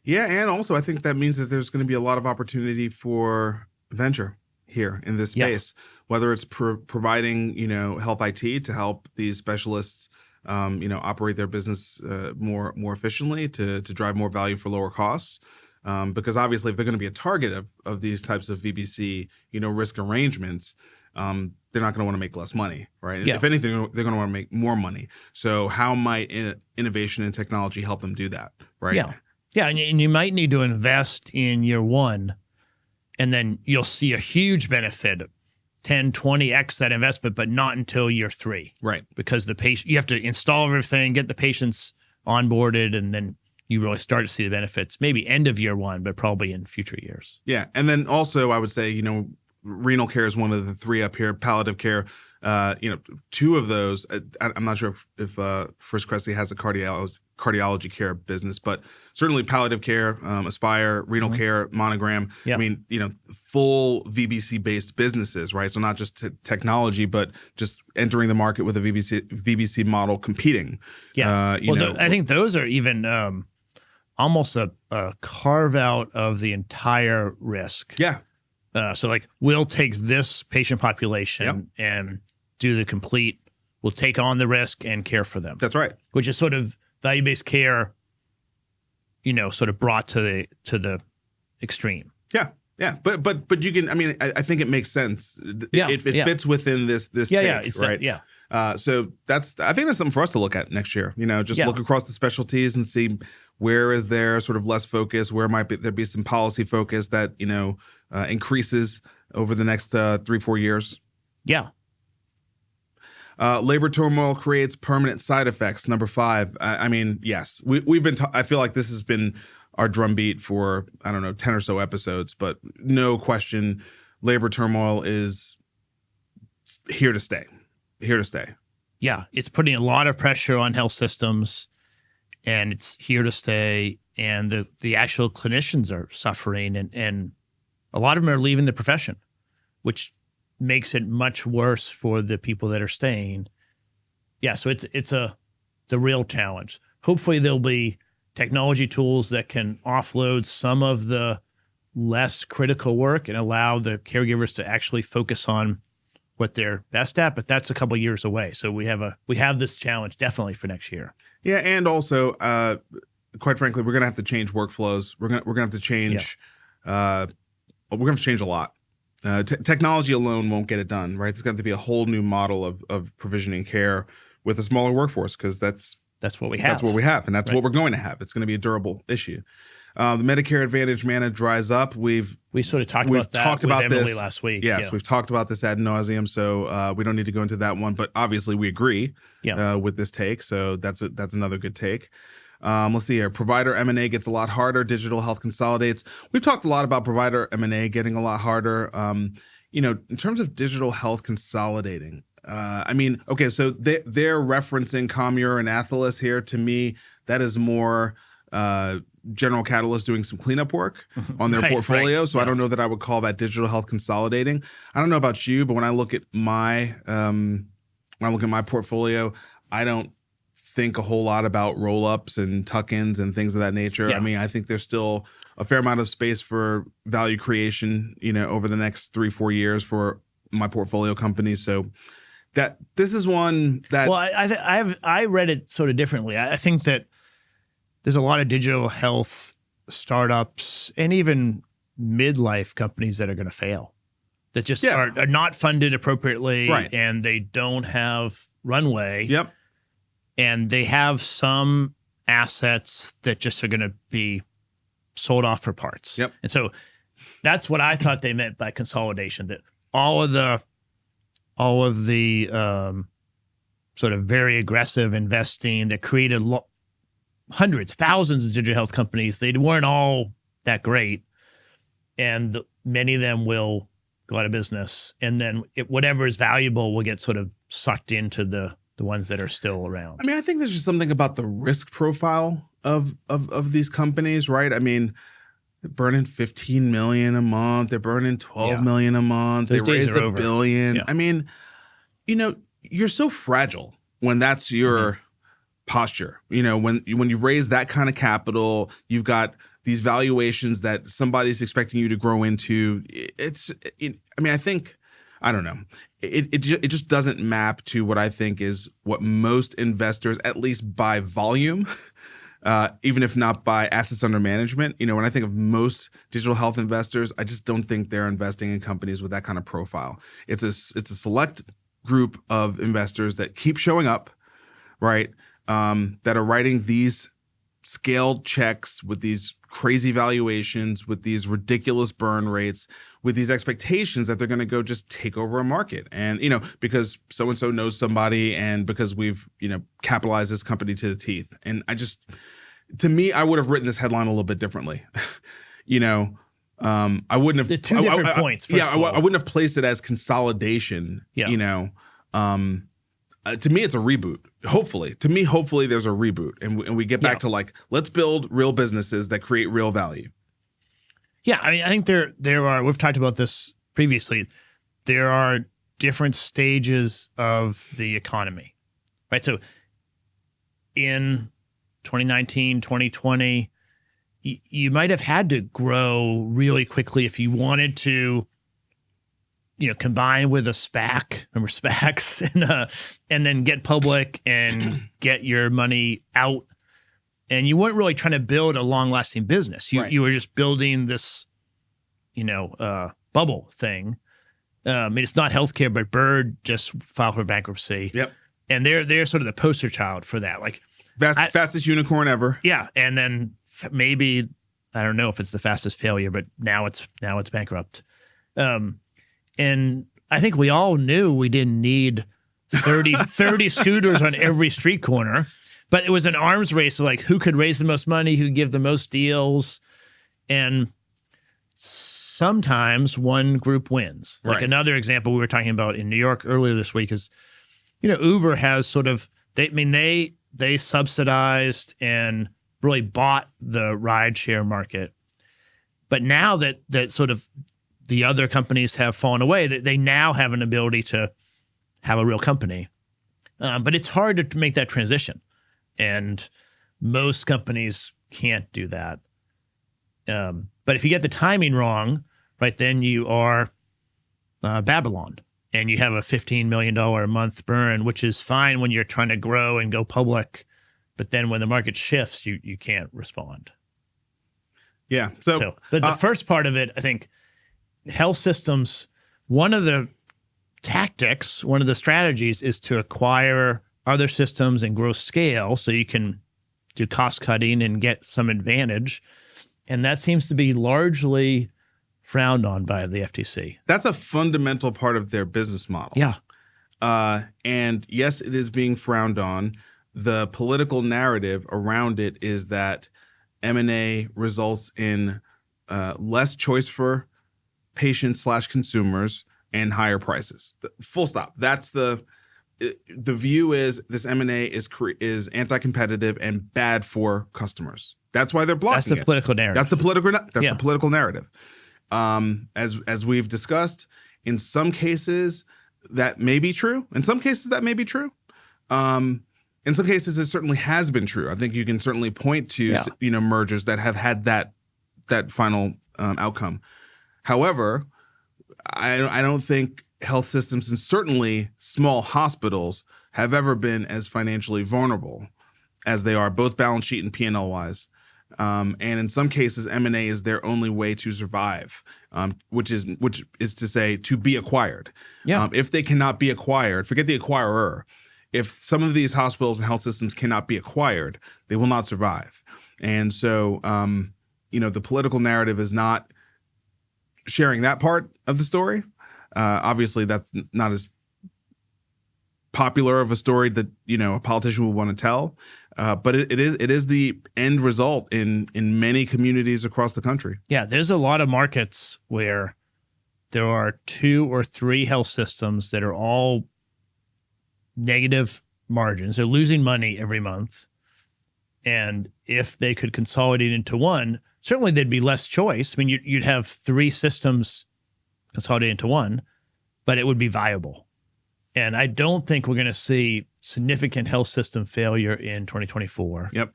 A: Yeah, and also I think that means that there's going to be a lot of opportunity for venture here in this space, whether it's providing health IT to help these specialists operate their business more efficiently to drive more value for lower costs. Because obviously, if they're going to be a target of these types of VBC, risk arrangements, they're not going to want to make less money, right?
B: Yeah.
A: If anything, they're going to want to make more money. So how might innovation and technology help them do that, right?
B: Yeah, and you might need to invest in year one, and then you'll see a huge benefit 10, 20x that investment, but not until year 3.
A: Right.
B: Because the patient, you have to install everything, get the patients onboarded, and then you really start to see the benefits, maybe end of year one, but probably in future years.
A: Yeah. And then also I would say, renal care is one of the three up here, palliative care. Two of those, I'm not sure if First Crescent has a cardiology care business, but certainly palliative care, Aspire, renal care, Monogram.
B: Yeah.
A: I mean, full VBC based businesses, right? So not just technology, but just entering the market with a VBC model, competing.
B: Yeah. I think those are even almost a carve out of the entire risk.
A: Yeah.
B: So like we'll take this patient population and do the complete, we'll take on the risk and care for them.
A: That's right.
B: Which is sort of value-based care, sort of brought to the extreme.
A: Yeah. Yeah. But you can, I think it makes sense. It fits within this take, right? So I think that's something for us to look at next year, look across the specialties and see where is there sort of less focus, where might there be some policy focus that, increases over the next 3-4 years.
B: Yeah.
A: Labor turmoil creates permanent side effects. Number 5. Yes, we've been. I feel like this has been our drumbeat for 10 or so episodes, but no question, labor turmoil is here to stay. Here to stay.
B: Yeah, it's putting a lot of pressure on health systems, and it's here to stay. And the actual clinicians are suffering, and a lot of them are leaving the profession, which makes it much worse for the people that are staying. Yeah, so it's a real challenge. Hopefully there'll be technology tools that can offload some of the less critical work and allow the caregivers to actually focus on what they're best at, but that's a couple of years away. So we have this challenge definitely for next year.
A: Yeah, and also quite frankly, we're going to have to change workflows. We're going to have to change we're going to change a lot. Technology alone won't get it done, right? There's going to be a whole new model of provisioning care with a smaller workforce, because that's
B: what we have.
A: That's what we have, and that's what we're going to have. It's going to be a durable issue. The Medicare Advantage manna dries up. We
B: sort of talked about that with Emily last week.
A: Yes, we've talked about this ad nauseum, so we don't need to go into that one. But obviously, we agree with this take, so that's another good take. Let's see here. Provider M&A gets a lot harder. Digital health consolidates. We've talked a lot about provider M&A getting a lot harder. In terms of digital health consolidating, so they're referencing Commure and Athalis here. To me, that is more General Catalyst doing some cleanup work on their portfolio. So I don't know that I would call that digital health consolidating. I don't know about you, but when I look at my portfolio, I don't think a whole lot about roll-ups and tuck-ins and things of that nature. I think there's still a fair amount of space for value creation, over the next 3-4 years for my portfolio companies. So that this is one that.
B: Well, I read it sort of differently. I think that there's a lot of digital health startups and even midlife companies that are going to fail, that just are not funded appropriately, and they don't have runway.
A: Yep.
B: And they have some assets that just are going to be sold off for parts.
A: Yep.
B: And so that's what I thought they meant by consolidation, that all of the sort of very aggressive investing that created hundreds, thousands of digital health companies, they weren't all that great. And many of them will go out of business. And then whatever is valuable will get sort of sucked into the ones that are still around.
A: I think there's just something about the risk profile of these companies, right? They're burning $15 million a month. They're burning $12 million a month.
B: Those
A: they raised $1 billion.
B: Yeah.
A: You're so fragile when that's your posture. When you raise that kind of capital, you've got these valuations that somebody's expecting you to grow into. I don't know. It just doesn't map to what I think is what most investors, at least by volume, even if not by assets under management. When I think of most digital health investors, I just don't think they're investing in companies with that kind of profile. It's a select group of investors that keep showing up, right? That are writing these scaled checks with these crazy valuations, with these ridiculous burn rates, with these expectations that they're going to go just take over a market. And, because so-and-so knows somebody and because we've, capitalized this company to the teeth. And to me, I would have written this headline a little bit differently. you know, I wouldn't have
B: the two different points.
A: I wouldn't have placed it as consolidation.
B: Yeah.
A: You know, to me, it's a reboot. Hopefully, there's a reboot, and we get back to like, let's build real businesses that create real value.
B: Yeah, I mean, I think there are. We've talked about this previously. There are different stages of the economy, right? So in 2019, 2020, you might have had to grow really quickly if you wanted to, combine with a SPAC, remember SPACs, and then get public and get your money out. And you weren't really trying to build a long-lasting business. You were just building this, bubble thing. I mean, it's not healthcare, but Bird just filed for bankruptcy.
A: Yep.
B: And they're sort of the poster child for that. Like
A: fastest unicorn ever.
B: Yeah, and then maybe I don't know if it's the fastest failure, but now it's bankrupt. And I think we all knew we didn't need 30 scooters on every street corner, but it was an arms race of like who could raise the most money, who could give the most deals, and sometimes one group wins. Like another example we were talking about in New York earlier this week is, Uber has sort of they subsidized and really bought the rideshare market, but now that sort of the other companies have fallen away, they now have an ability to have a real company. But it's hard to make that transition. And most companies can't do that. But if you get the timing wrong, right, then you are Babylon. And you have a $15 million a month burn, which is fine when you're trying to grow and go public. But then when the market shifts, you can't respond.
A: Yeah.
B: But the first part of it, I think, health systems, one of the tactics, one of the strategies is to acquire other systems and grow scale so you can do cost cutting and get some advantage. And that seems to be largely frowned on by the FTC.
A: That's a fundamental part of their business model.
B: Yeah.
A: And yes, it is being frowned on. The political narrative around it is that M&A results in less choice for patients / consumers and higher prices. Full stop. That's the view is this M&A is anti-competitive and bad for customers. That's why they're blocking it.
B: That's the political narrative.
A: That's the political narrative. As we've discussed, in some cases that may be true. In some cases that may be true. In some cases it certainly has been true. I think you can certainly point to mergers that have had that final outcome. However, I don't think health systems and certainly small hospitals have ever been as financially vulnerable as they are, both balance sheet and P&L wise. And in some cases, M&A is their only way to survive, which is to say to be acquired.
B: Yeah.
A: If they cannot be acquired, forget the acquirer. If some of these hospitals and health systems cannot be acquired, they will not survive. And so, the political narrative is not sharing that part of the story. Obviously, that's not as popular of a story that a politician would want to tell. But it is the end result in many communities across the country.
B: Yeah, there's a lot of markets where there are 2 or 3 health systems that are all negative margins. They're losing money every month. And if they could consolidate into one, certainly there'd be less choice. I mean, you'd have 3 systems consolidated into one, but it would be viable. And I don't think we're going to see significant health system failure in 2024.
A: Yep.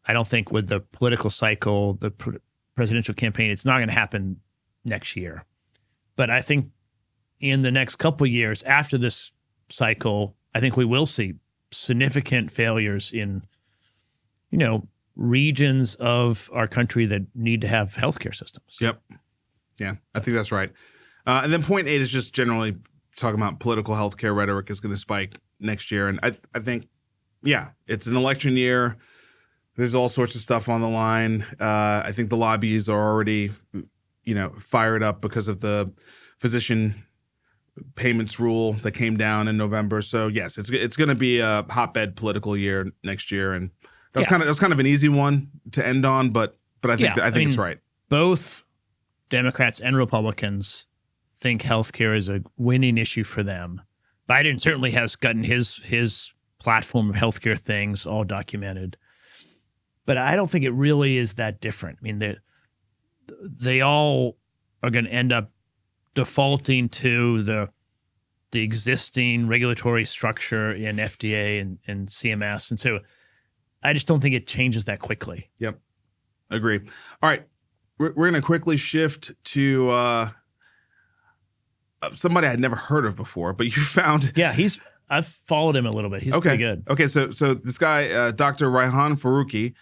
B: I don't think with the political cycle, the presidential campaign, it's not going to happen next year. But I think in the next couple of years after this cycle, I think we will see significant failures in, regions of our country that need to have healthcare systems.
A: Yep. Yeah, I think that's right. And then point 8 is just generally talking about political healthcare rhetoric is going to spike next year. And I think, it's an election year. There's all sorts of stuff on the line. I think the lobbies are already, fired up because of the physician payments rule that came down in November. So yes, it's going to be a hotbed political year next year. And That's kind of an easy one to end on, but I think it's right.
B: Both Democrats and Republicans think healthcare is a winning issue for them. Biden certainly has gotten his platform of healthcare things all documented, but I don't think it really is that different. I mean, they all are going to end up defaulting to the existing regulatory structure in FDA and CMS, and so I just don't think it changes that quickly.
A: Yep, agree. All right, we're going to quickly shift to somebody I'd never heard of before, but you found.
B: Yeah, I've followed him a little bit. He's pretty good.
A: Okay, so this guy, Dr. Raihan Faruqi,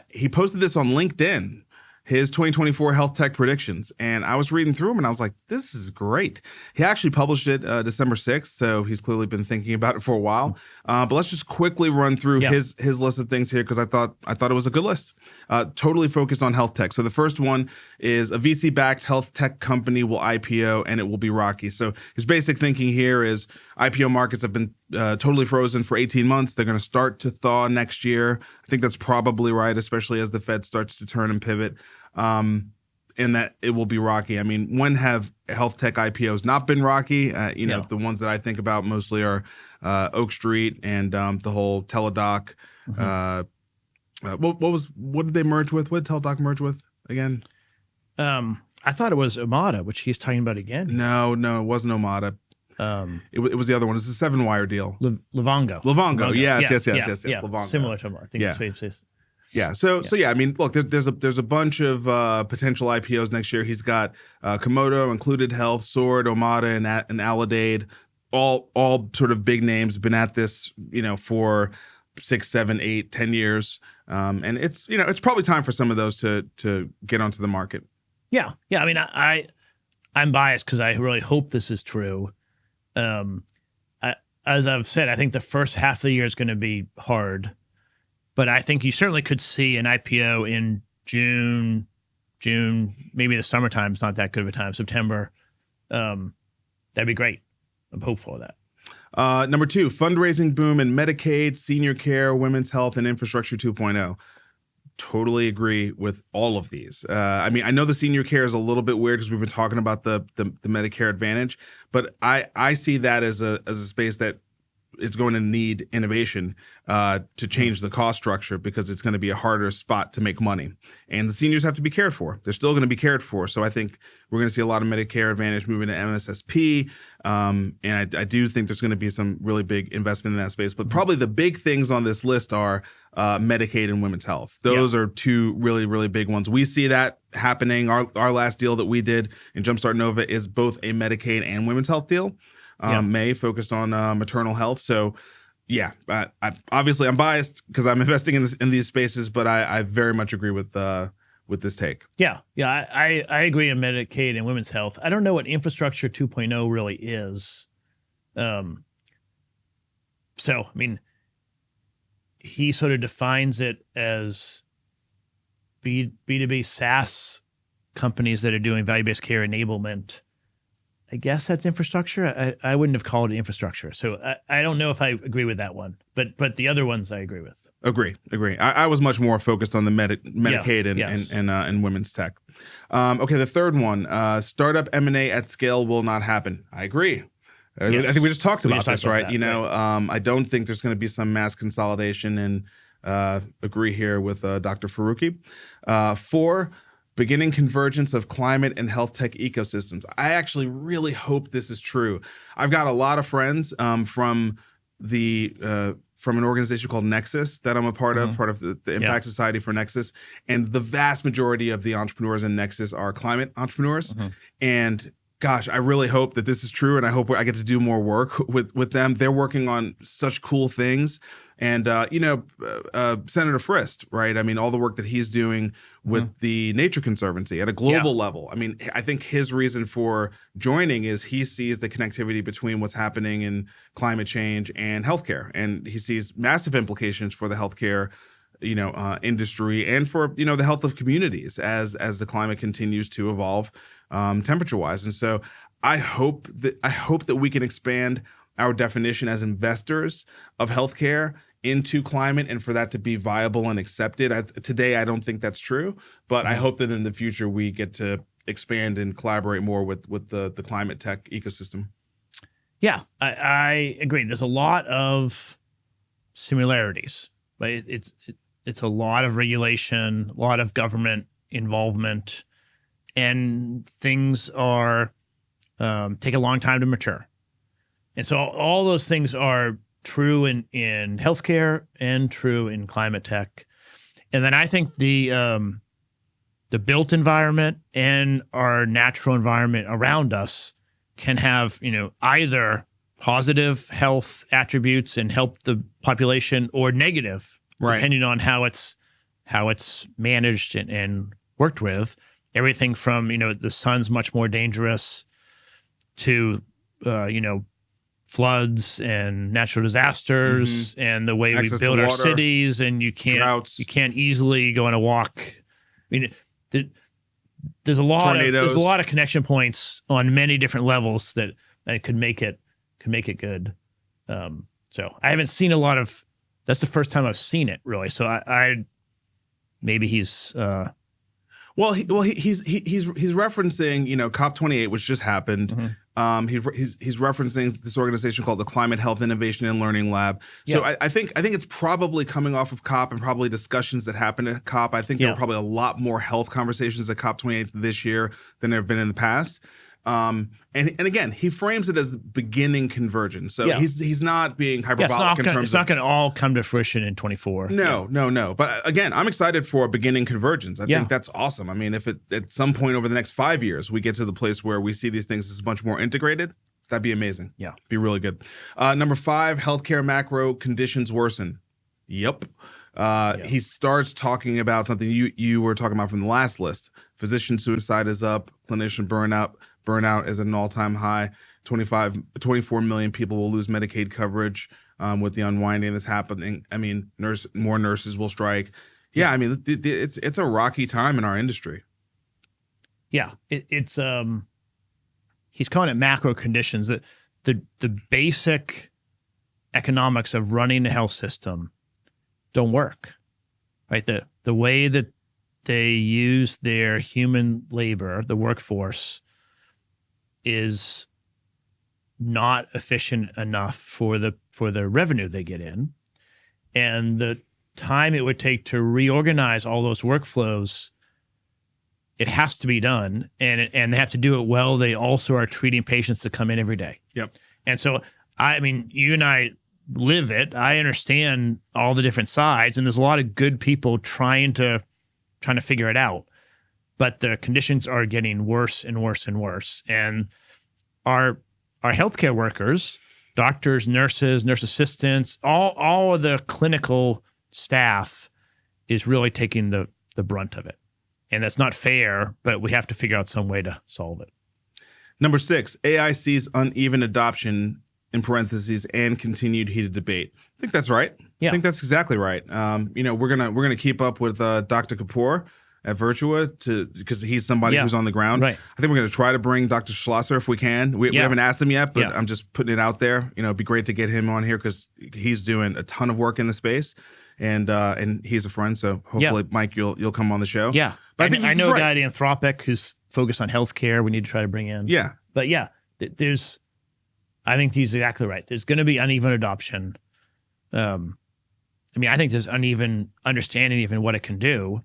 A: he posted this on LinkedIn, his 2024 health tech predictions. And I was reading through them and I was like, this is great. He actually published it December 6th. So he's clearly been thinking about it for a while. But let's just quickly run through his list of things here, because I thought it was a good list. Totally focused on health tech. So the first one is a VC-backed health tech company will IPO and it will be rocky. So his basic thinking here is IPO markets have been totally frozen for 18 months. They're going to start to thaw next year. I think that's probably right, especially as the Fed starts to turn and pivot. And that it will be rocky. I mean, when have health tech IPOs not been rocky? The ones that I think about mostly are Oak Street and the whole Teladoc. What did they merge with? What did Teladoc merge with again?
B: I thought it was Omada, which he's talking about again.
A: No, it wasn't Omada. It was the other one. It's a 7-wire deal.
B: Livongo.
A: Yes.
B: Yeah.
A: Livongo.
B: Similar to Omada. I think it's safe.
A: Yeah. So I mean, look, there's a bunch of potential IPOs next year. He's got Komodo, Included Health, Sword, Omada, and Aledade, all sort of big names. Been at this, for 6, 7, 8, 10 years, and it's probably time for some of those to get onto the market.
B: Yeah. I mean, I'm biased because I really hope this is true. As I've said, I think the first half of the year is going to be hard. But I think you certainly could see an IPO in June, maybe the summertime is not that good of a time, September. That'd be great. I'm hopeful of that.
A: Number 2, fundraising boom in Medicaid, senior care, women's health, and infrastructure 2.0. Totally agree with all of these. I mean, I know the senior care is a little bit weird because we've been talking about the Medicare Advantage, but I see that as a space that it's going to need innovation to change the cost structure, because it's going to be a harder spot to make money. And the seniors have to be cared for. They're still going to be cared for. So I think we're going to see a lot of Medicare Advantage moving to MSSP. And I do think there's going to be some really big investment in that space. But probably the big things on this list are Medicaid and women's health. Those are two really, really big ones. We see that happening. Our last deal that we did in Jumpstart Nova is both a Medicaid and women's health deal. May focused on maternal health. So, obviously I'm biased because I'm investing in these spaces, but I very much agree with this take.
B: Yeah, I agree in Medicaid and women's health. I don't know what infrastructure 2.0 really is. So I mean, he sort of defines it as B2B SaaS companies that are doing value-based care enablement. I guess that's infrastructure. I wouldn't have called it infrastructure. So I don't know if I agree with that one, but the other ones I agree with.
A: Agree. I was much more focused on the Medicaid and women's tech. Okay, the third one, startup M&A at scale will not happen. I agree. Yes. I think we just talked about this, right? I don't think there's going to be some mass consolidation, and agree here with Dr. Faruqi. 4, beginning convergence of climate and health tech ecosystems. I actually really hope this is true. I've got a lot of friends from an organization called Nexus that I'm a part of the Impact Society for Nexus. And the vast majority of the entrepreneurs in Nexus are climate entrepreneurs. And gosh, I really hope that this is true, and I hope I get to do more work with them. They're working on such cool things. And, Senator Frist, right? I mean, all the work that he's doing with the Nature Conservancy at a global level. I mean, I think his reason for joining is he sees the connectivity between what's happening in climate change and healthcare. And he sees massive implications for the healthcare industry and for, the health of communities as the climate continues to evolve temperature wise. And so I hope that we can expand our definition as investors of healthcare into climate and for that to be viable and accepted. Today, I don't think that's true, but I hope that in the future we get to expand and collaborate more with the climate tech ecosystem.
B: Yeah, I agree. There's a lot of similarities, but it's a lot of regulation, a lot of government involvement, and things are take a long time to mature. And so all those things are true in healthcare and true in climate tech. And then I think the built environment and our natural environment around us can have, either positive health attributes and help the population, or negative, depending on how it's managed and worked with. Everything from, the sun's much more dangerous to, floods and natural disasters and the way
A: Access
B: we
A: to
B: build our
A: water,
B: cities, and
A: droughts.
B: you can't easily go on a walk. I mean, there's a lot of connection points on many different levels that could make it good. So I haven't seen a lot of. That's the first time I've seen it, really. So I maybe he's.
A: He's referencing COP28, which just happened. He's referencing this organization called the Climate Health Innovation and Learning Lab. So I think it's probably coming off of COP and probably discussions that happened at COP. I think there were probably a lot more health conversations at COP28 this year than there have been in the past. And again, he frames it as beginning convergence. So he's not being hyperbolic in terms of.
B: It's not going to all come to fruition in 24.
A: No. But again, I'm excited for beginning convergence. I think that's awesome. I mean, if at some point over the next 5 years we get to the place where we see these things as much more integrated, that'd be amazing.
B: Yeah,
A: be really good. Number 5, healthcare macro conditions worsen. Yep. He starts talking about something you were talking about from the last list. Physician suicide is up. Clinician burnout is at an all-time high. 24 million people will lose Medicaid coverage with the unwinding that's happening. I mean, more nurses will strike. Yeah, I mean, it's a rocky time in our industry.
B: Yeah, it's he's calling it macro conditions. That the basic economics of running a health system don't work, right? The way that they use their human labor, the workforce, is not efficient enough for the revenue they get in, and the time it would take to reorganize all those workflows. It has to be done, and they have to do it well. They also are treating patients that come in every day.
A: Yep.
B: And so, I mean, you and I live it. I understand all the different sides, and there's a lot of good people trying to figure it out. But the conditions are getting worse and worse and worse. And our healthcare workers, doctors, nurses, nurse assistants, all of the clinical staff is really taking the brunt of it. And that's not fair, but we have to figure out some way to solve it.
A: Number 6, AI sees uneven adoption, in parentheses, and continued heated debate. I think that's right.
B: Yeah.
A: I think that's exactly right. We're gonna keep up with Dr. Kapoor at Virtua because he's somebody who's on the ground.
B: Right.
A: I think we're going to try to bring Dr. Schlosser if we can. We haven't asked him yet, but I'm just putting it out there. It'd be great to get him on here because he's doing a ton of work in the space, and he's a friend. So hopefully, Mike, you'll come on the show.
B: Yeah,
A: but I
B: know a guy at Anthropic who's focused on healthcare. We need to try to bring in.
A: Yeah,
B: but I think he's exactly right. There's going to be uneven adoption. I think there's uneven understanding even what it can do.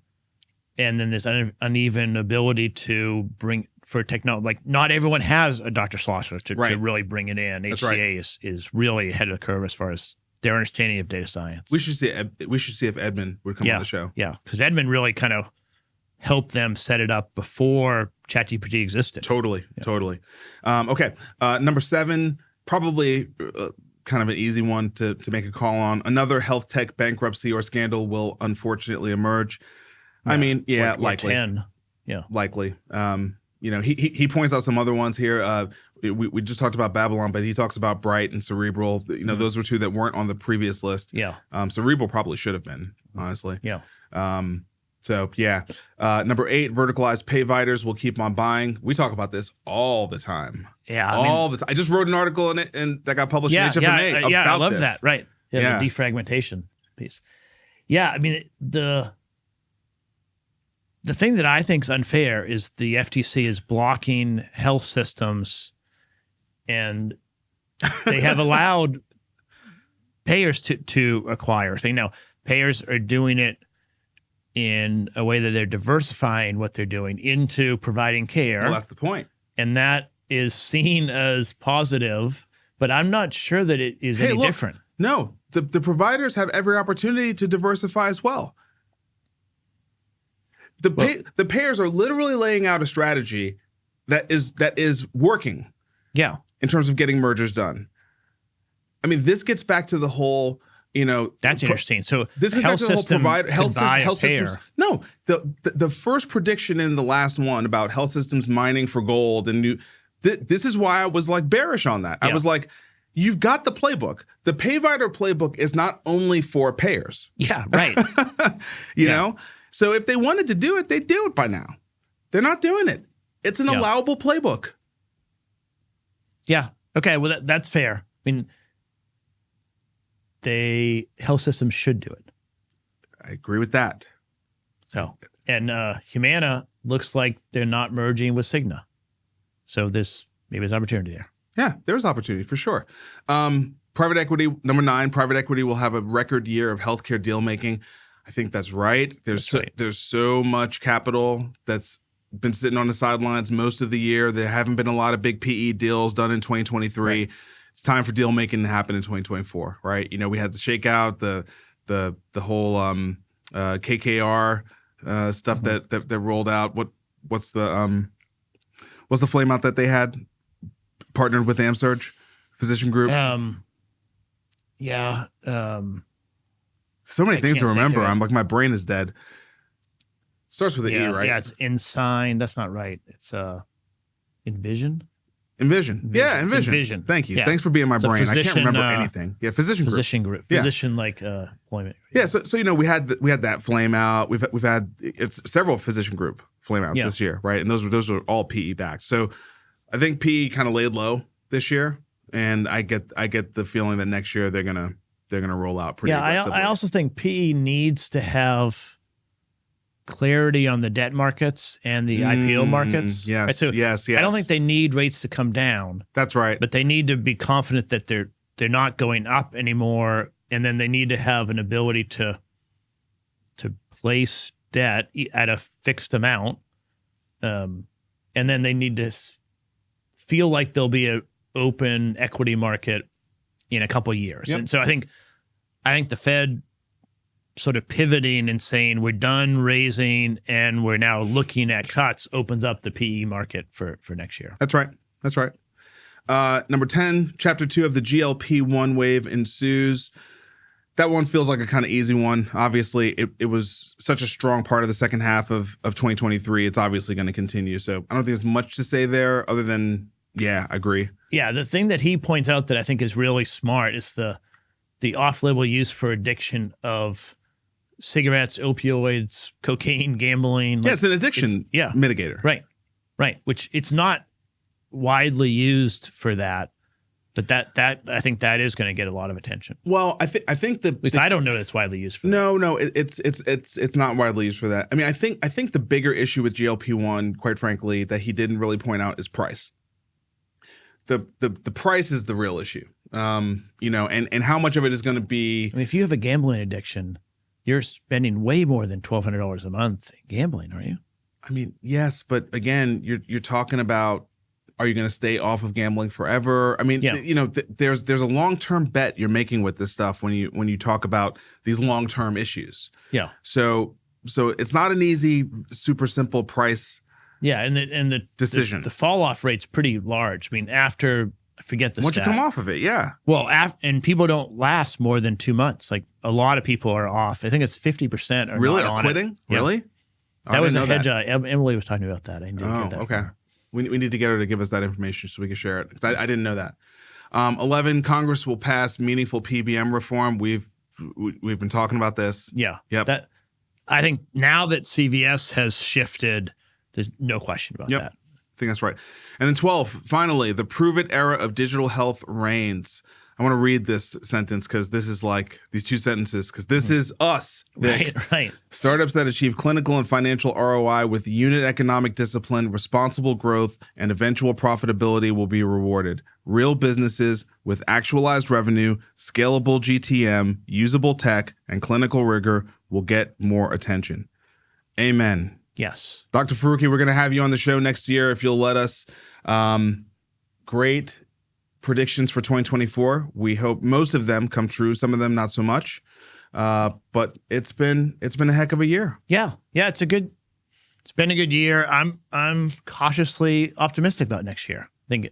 B: And then there's uneven ability to bring for technology. Like not everyone has a Dr. Schlosser to really bring it in.
A: That's
B: HCA is really ahead of the curve as far as their understanding of data science.
A: We should see if Edmund would come on the show.
B: Yeah, because Edmund really kind of helped them set it up before ChatGPT existed.
A: Totally. Okay, number 7, probably kind of an easy one to make a call on. Another health tech bankruptcy or scandal will unfortunately emerge. I mean, likely.
B: 10. Yeah.
A: Likely. He points out some other ones here. We just talked about Babylon, but he talks about Bright and Cerebral. Those were two that weren't on the previous list.
B: Yeah.
A: Cerebral probably should have been, honestly.
B: Yeah.
A: Number 8, verticalized pay viters will keep on buying. We talk about this all the time.
B: Yeah.
A: All the time. I just wrote an article in it and that got published in HFMA about
B: I love
A: this.
B: that. Right. Yeah. The defragmentation. piece. Yeah, I mean, the thing that I think is unfair is the FTC is blocking health systems, and they have allowed payers to acquire things. Now, payers are doing it in a way that they're diversifying what they're doing into providing care.
A: Well, that's the point.
B: And that is seen as positive, but I'm not sure that it is any different.
A: No, the providers have every opportunity to diversify as well. The payers are literally laying out a strategy that is working.
B: Yeah.
A: In terms of getting mergers done. I mean, this gets back to the whole,
B: that's interesting. So
A: this gets back to the whole provider health systems. No, the first prediction in the last one about health systems mining for gold and this is why I was like bearish on that. I was like, you've got the playbook. The Payvider playbook is not only for payers.
B: Yeah, right.
A: you know? So if they wanted to do it, they'd do it by now. They're not doing it. It's an allowable playbook.
B: Yeah. Okay. Well, that's fair. I mean, health systems should do it.
A: I agree with that.
B: So, and Humana looks like they're not merging with Cigna. So maybe there's opportunity there.
A: Yeah, there's opportunity for sure. Private equity, number 9, private equity will have a record year of healthcare deal making. I think that's right. There's so much capital that's been sitting on the sidelines most of the year. There haven't been a lot of big PE deals done in 2023. Right. It's time for deal making to happen in 2024, right? We had the shakeout, the whole KKR stuff that rolled out. What's the flame out that they had partnered with AmSurge Physician Group? So many things to remember. I'm like, my brain is dead. Starts with an E, right?
B: Yeah, it's Ensign. That's not right. It's Envision.
A: Envision. Yeah, Envision.
B: Envision.
A: Thank you.
B: Yeah.
A: Thanks for being my brain. I can't remember anything. Yeah, Physician
B: Group. Physician like employment.
A: Yeah. So we had that flame out. We've had several Physician Group flame outs this year, right? And those were all PE backed. So I think PE kind of laid low this year, and I get the feeling that next year they're gonna roll out pretty aggressively.
B: I also think PE needs to have clarity on the debt markets and the IPO markets.
A: Yes,
B: right? So
A: yes.
B: I don't think they need rates to come down.
A: That's right.
B: But they need to be confident that they're not going up anymore, and then they need to have an ability to place debt at a fixed amount, and then they need to feel like there'll be an open equity market in a couple of years. Yep. And so I think the Fed sort of pivoting and saying we're done raising and we're now looking at cuts opens up the PE market for next year.
A: That's right. Number 10, chapter 2 of the GLP-1 wave ensues. That one feels like a kind of easy one. Obviously, it was such a strong part of the second half of 2023. It's obviously going to continue. So I don't think there's much to say there other than, I agree.
B: Yeah, the thing that he points out that I think is really smart is the off-label use for addiction of cigarettes, opioids, cocaine, gambling.
A: Yeah, it's an addiction mitigator.
B: Right. Which it's not widely used for that, but that I think that is going to get a lot of attention.
A: Well, I think
B: at least I don't know that it's widely used for that.
A: No, it's not widely used for that. I mean, I think the bigger issue with GLP-1, quite frankly, that he didn't really point out is price. The price is the real issue. And how much of it is going to be.
B: I mean, if you have a gambling addiction, you're spending way more than $1,200 a month gambling, aren't you?
A: I mean, yes, but again, you're talking about, are you going to stay off of gambling forever? I mean, there's a long-term bet you're making with this stuff when you talk about these long-term issues.
B: Yeah.
A: So it's not an easy, super simple price.
B: Yeah, and the
A: decision.
B: The fall off rate's pretty large. I mean, after I forget the
A: once
B: stat.
A: You come off of it, yeah.
B: Well, and people don't last more than 2 months. Like a lot of people are off. I think it's 50% are
A: really
B: not on
A: quitting.
B: It.
A: Really,
B: yeah. That was a hedge. Emily was talking about that. I didn't get that
A: okay. We need to get her to give us that information so we can share it, because I didn't know that. 11, Congress will pass meaningful PBM reform. We've been talking about this.
B: Yeah.
A: Yep.
B: I think now that CVS has shifted, there's no question about that. I
A: think that's right. And then 12, finally, the prove it era of digital health reigns. I want to read this sentence because this is like these two sentences because this is us. Vic.
B: Right.
A: Startups that achieve clinical and financial ROI with unit economic discipline, responsible growth, and eventual profitability will be rewarded. Real businesses with actualized revenue, scalable GTM, usable tech, and clinical rigor will get more attention. Amen.
B: Yes.
A: Dr. Faruqi, we're going to have you on the show next year if you'll let us. Great predictions for 2024. We hope most of them come true. Some of them not so much. But it's been a heck of a year.
B: Yeah. It's been a good year. I'm cautiously optimistic about next year. I think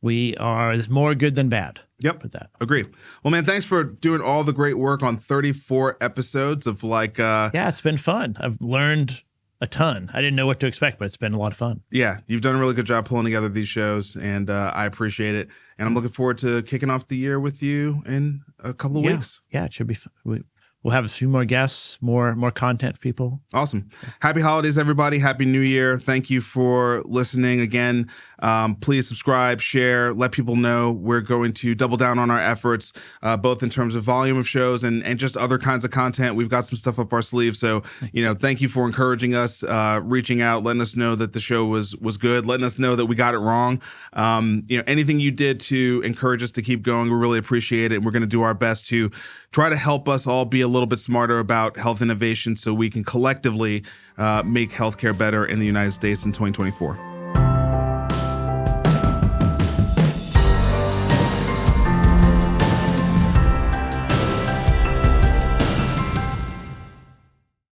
B: there's more good than bad.
A: Yep.
B: With that.
A: Agree. Well, man, thanks for doing all the great work on 34 episodes of like
B: yeah, it's been fun. I've learned a ton. I didn't know what to expect, but it's been a lot of fun.
A: Yeah, you've done a really good job pulling together these shows, and I appreciate it. And I'm looking forward to kicking off the year with you in a couple of weeks.
B: Yeah, it should be fun. We'll have a few more guests, more content for people.
A: Awesome. Happy holidays, everybody. Happy New Year. Thank you for listening again. Please subscribe, share, let people know. We're going to double down on our efforts, both in terms of volume of shows and just other kinds of content. We've got some stuff up our sleeve. So, thank you for encouraging us, reaching out, letting us know that the show was good, letting us know that we got it wrong. Anything you did to encourage us to keep going, we really appreciate it. And we're going to do our best to try to help us all be a little bit smarter about health innovation so we can collectively make healthcare better in the United States in 2024.